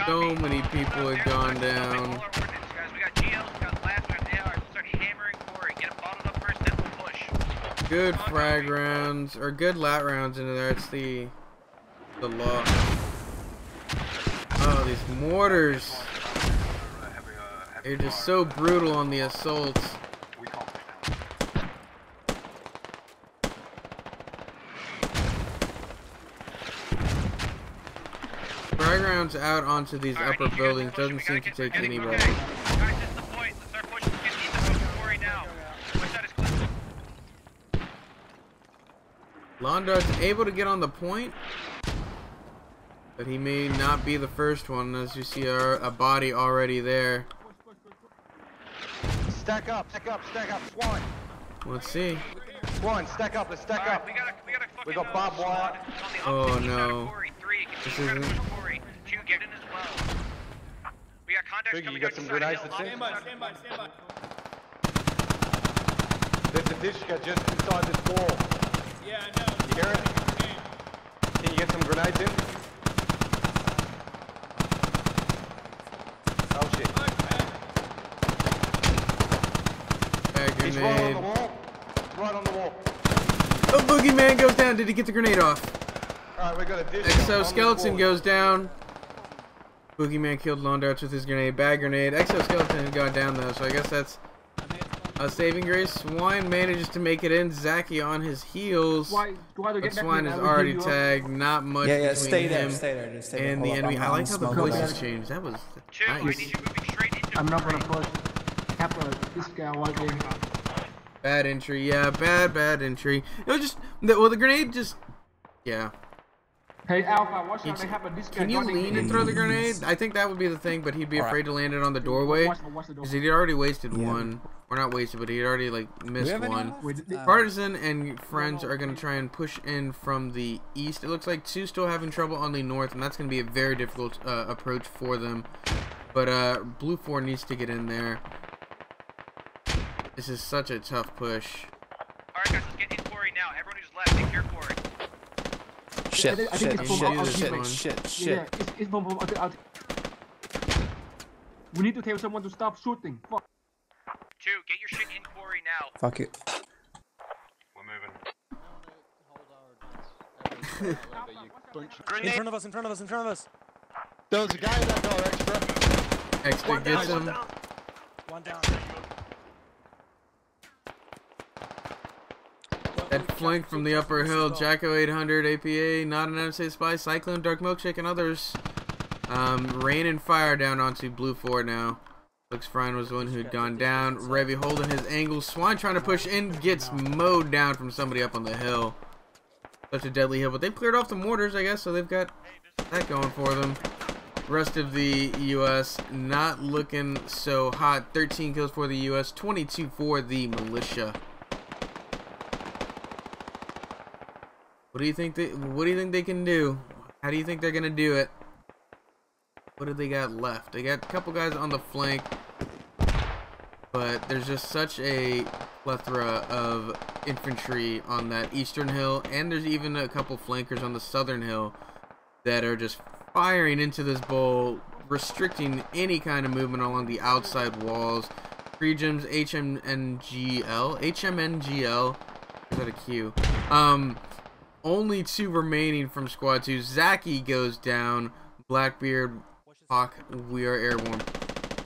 Speaker 5: So many people had gone down.
Speaker 25: We got GLs, we got labs, we got AR. Let's start hammering Quarry. Get them bottled up first, then we'll push.
Speaker 5: Good frag rounds, or good lat rounds into there. It's the law. Oh, Oh, these mortars. They're just so brutal on the assaults. Frag rounds out onto these upper buildings doesn't seem to take anybody.
Speaker 25: Guys, this is the point. Let's start pushing. Get east of the quarry now. West side is clear.
Speaker 5: Londart's able to get on the point, but he may not be the first one, as you see a body already there.
Speaker 12: Stack up, stack up, stack up, Swan.
Speaker 5: Let's see.
Speaker 12: Swan, stack up, let's stack up. We got barbed wire.
Speaker 5: Oh no. This isn't.
Speaker 25: Two, get in as well. We got contacts coming.
Speaker 12: You got some grenades to take?
Speaker 2: Stand by, stand by, stand by.
Speaker 12: There's a Dishka just inside this wall.
Speaker 2: Yeah, I know.
Speaker 12: You hear it? Can you get some grenades in? Oh shit.
Speaker 5: Bad
Speaker 12: He's right on
Speaker 5: grenade.
Speaker 12: the wall. Right on the wall.
Speaker 5: Oh, Boogeyman goes down. Did he get the grenade off?
Speaker 12: Alright, we got a Dishka.
Speaker 5: Exoskeleton goes down. Boogeyman killed Londart with his grenade. Bad grenade. Exoskeleton got down though, so I guess that's a saving grace. Swine manages to make it in. Zaki on his heels. But Swine is already tagged. Not much between
Speaker 4: stay there,
Speaker 5: him
Speaker 4: stay there, just stay
Speaker 5: and
Speaker 4: there.
Speaker 5: the enemy. I like how the voices changed. That was nice.
Speaker 1: I'm not gonna push. This guy walking.
Speaker 5: Bad entry. Yeah, bad entry. It was just the grenade just yeah.
Speaker 1: Hey Alpha, watch out! They have a this guy.
Speaker 5: Can you lean and throw the grenade? I think that would be the thing, but he'd be afraid to land it on the doorway because he'd already wasted one. Or not wasted, but he'd already like missed one. Partisan and friends are gonna try and push in from the east. It looks like two still having trouble on the north, and that's gonna be a very difficult approach for them. But Blue 4 needs to get in there. This is such a tough push.
Speaker 25: Alright guys, let's get in quarry now. Everyone who's left, take your quarry.
Speaker 1: Shit.
Speaker 5: Shit.
Speaker 1: It's bomb. We need to tell someone to stop shooting. Fuck.
Speaker 25: Two, get your shit in quarry now.
Speaker 4: Fuck it.
Speaker 21: We're moving.
Speaker 4: In front of us, in front of us, in front of us.
Speaker 12: There's a guy in that door, extra.
Speaker 5: Extra gets him.
Speaker 4: One down.
Speaker 5: That flank from the upper hill. Jacko 800, APA, not an NSA spy, Cyclone, Dark Milkshake, and others. Rain and fire down onto Blue 4 now. Looks Fryan was the one who had gone down. Revy holding his angle. Swine trying to push in. Gets mowed down from somebody up on the hill. Such a deadly hill. But they've cleared off the mortars, I guess, so they've got that going for them. Rest of the U.S. not looking so hot. 13 kills for the U.S. 22 for the militia. What do you think they can do? How do you think they're gonna do it? What do they got left? They got a couple guys on the flank, but there's just such a plethora of infantry on that eastern hill, and there's even a couple flankers on the southern hill that are just firing into this bowl, restricting any kind of movement along the outside walls. Pregems, HMNGL. Is that a Q? Only two remaining from Squad 2. Zaki goes down. Blackbeard, Hawk, we are airborne.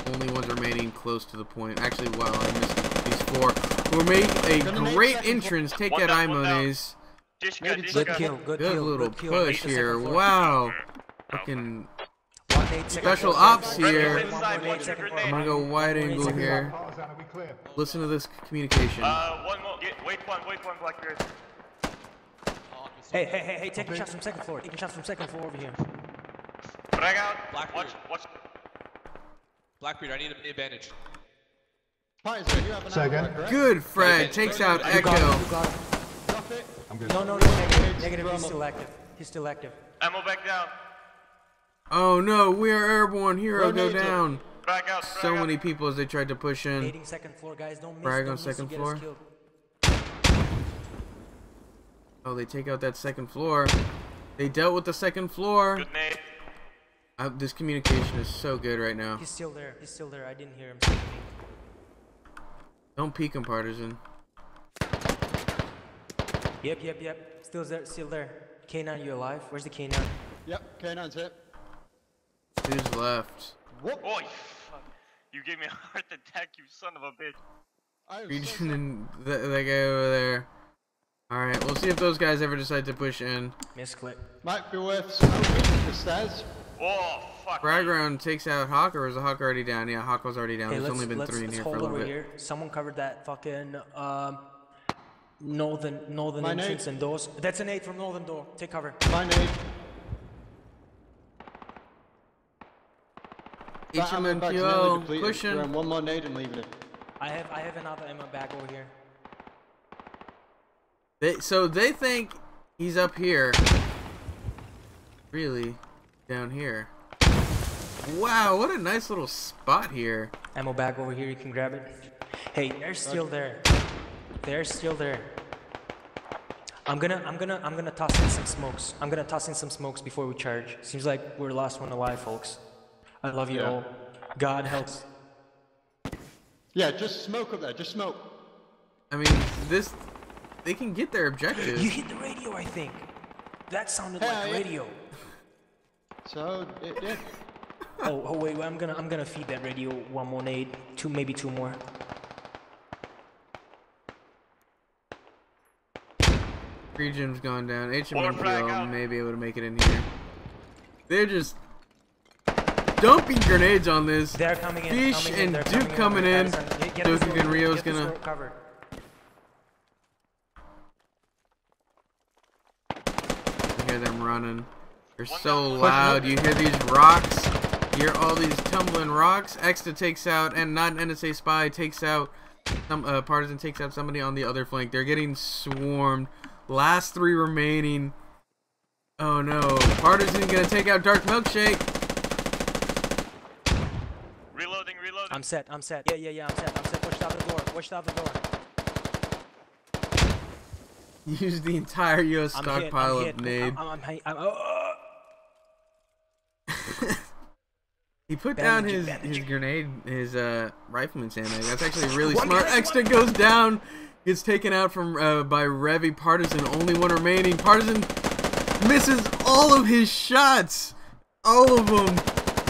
Speaker 5: Only ones remaining close to the point. Actually, wow, I missed these four. Who made a great entrance. Take that, Imones.
Speaker 4: Good kill, good
Speaker 5: little
Speaker 4: kill.
Speaker 5: push here. Wow. Fucking special ops here. I'm gonna go wide angle here. Listen to this communication.
Speaker 2: One more. Wait one, Blackbeard.
Speaker 4: Hey, taking shots from second floor. Taking shots from second floor over here.
Speaker 2: Frag out.
Speaker 3: Blackbeard.
Speaker 2: Watch.
Speaker 3: Blackbeard, I need an advantage.
Speaker 5: Good frag. Takes out Echo.
Speaker 4: No, negative. He's still active.
Speaker 2: Ammo back down.
Speaker 5: Oh no, we are airborne. Hero go down.
Speaker 2: Frag out.
Speaker 5: So many people as they tried to push in.
Speaker 4: Nading second floor, guys. Don't miss.
Speaker 5: Frag on second floor. Oh, they take out that second floor. They dealt with the second floor.
Speaker 2: Good nade.
Speaker 5: This communication is so good right now.
Speaker 4: He's still there. I didn't hear him.
Speaker 5: Don't peek him, Partisan.
Speaker 4: Yep. Still there. K9, you alive? Where's the K9?
Speaker 12: Yep, K9's hit.
Speaker 5: Who's left?
Speaker 12: What? Oh, you fuck. You gave me a heart attack, you son of a bitch.
Speaker 5: Region and that guy over there. Alright, we'll see if those guys ever decide to push in.
Speaker 14: Misclick.
Speaker 15: Might be worth smoking the stairs.
Speaker 12: Oh, fuck.
Speaker 5: Fragground takes out Hawk, or is the Hawk already down? Yeah, Hawk was already down.
Speaker 14: Hey,
Speaker 5: There's only been 3 in here for a little bit.
Speaker 14: Here. Someone covered that fucking northern entrance and doors. That's an 8 from northern door. Take cover.
Speaker 15: My nade.
Speaker 5: HMMQL pushing.
Speaker 15: We're on one more nade and leaving it.
Speaker 14: I have another ammo bag over here.
Speaker 5: So they think he's up here. Really? Down here. Wow, what a nice little spot here.
Speaker 14: Ammo bag over here, you can grab it. Hey, they're still there. They're still there. I'm gonna toss in some smokes. I'm gonna toss in some smokes before we charge. Seems like we're the last one alive, folks. I love you all. God helps.
Speaker 15: Yeah, just smoke up there. Just smoke.
Speaker 5: I mean, they can get their objective.
Speaker 14: You hit the radio, I think. That sounded like radio.
Speaker 15: So it did.
Speaker 14: Oh wait, I'm gonna feed that radio one more nade, maybe two more.
Speaker 5: Region's gone down. HMMQL may be able to make it in here. They're just dumping grenades on this.
Speaker 14: They're coming in.
Speaker 5: Fish and Duke coming in. Duke and Rio's gonna. You hear them running. They're so loud. You hear these rocks. You hear all these tumbling rocks. Exta takes out, and not an NSA spy takes out. Some Partisan takes out somebody on the other flank. They're getting swarmed. Last 3 remaining. Oh no. Partisan gonna take out Dark Milkshake.
Speaker 12: Reloading.
Speaker 14: I'm set. Yeah, I'm set. Push out the door.
Speaker 5: Use the entire US stockpile of nade. He put down his grenade, his rifleman sandbag. That's actually really smart. Extra goes down, gets taken out from by Revy. Partisan, only 1 remaining. Partisan misses all of his shots, all of them.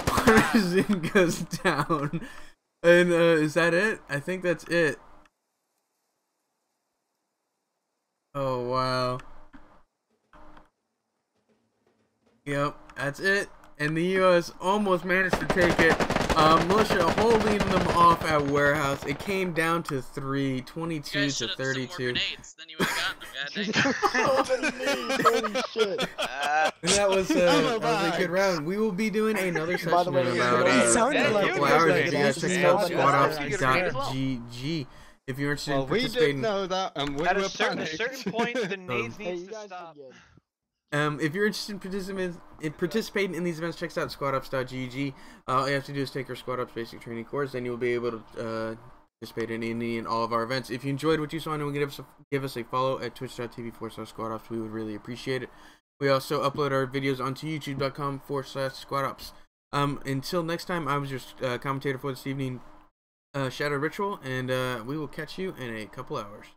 Speaker 5: Partisan goes down, and is that it? I think that's it. Oh wow. Yep, that's it. And the U.S. almost managed to take it. Militia holding them off at warehouse. It came down to 3, 22 to 32.
Speaker 11: Then you would have gotten them.
Speaker 5: And that was a good round. We will be doing another session in about a couple hours. If you guys check out squadops.gg. If you're interested in participating,
Speaker 15: we didn't know that, and we
Speaker 10: at
Speaker 15: were
Speaker 10: a certain point, the nades needs to stop.
Speaker 5: if you're interested in participating in these events, check out squadops.gg. All you have to do is take our Squad Ops basic training course, then you'll be able to participate in any and all of our events. If you enjoyed what you saw, and give us a follow at twitch.tv/squadops. We would really appreciate it. We also upload our videos onto youtube.com/squadops. Until next time, I was your commentator for this evening, ShadowedRitual, and we will catch you in a couple hours.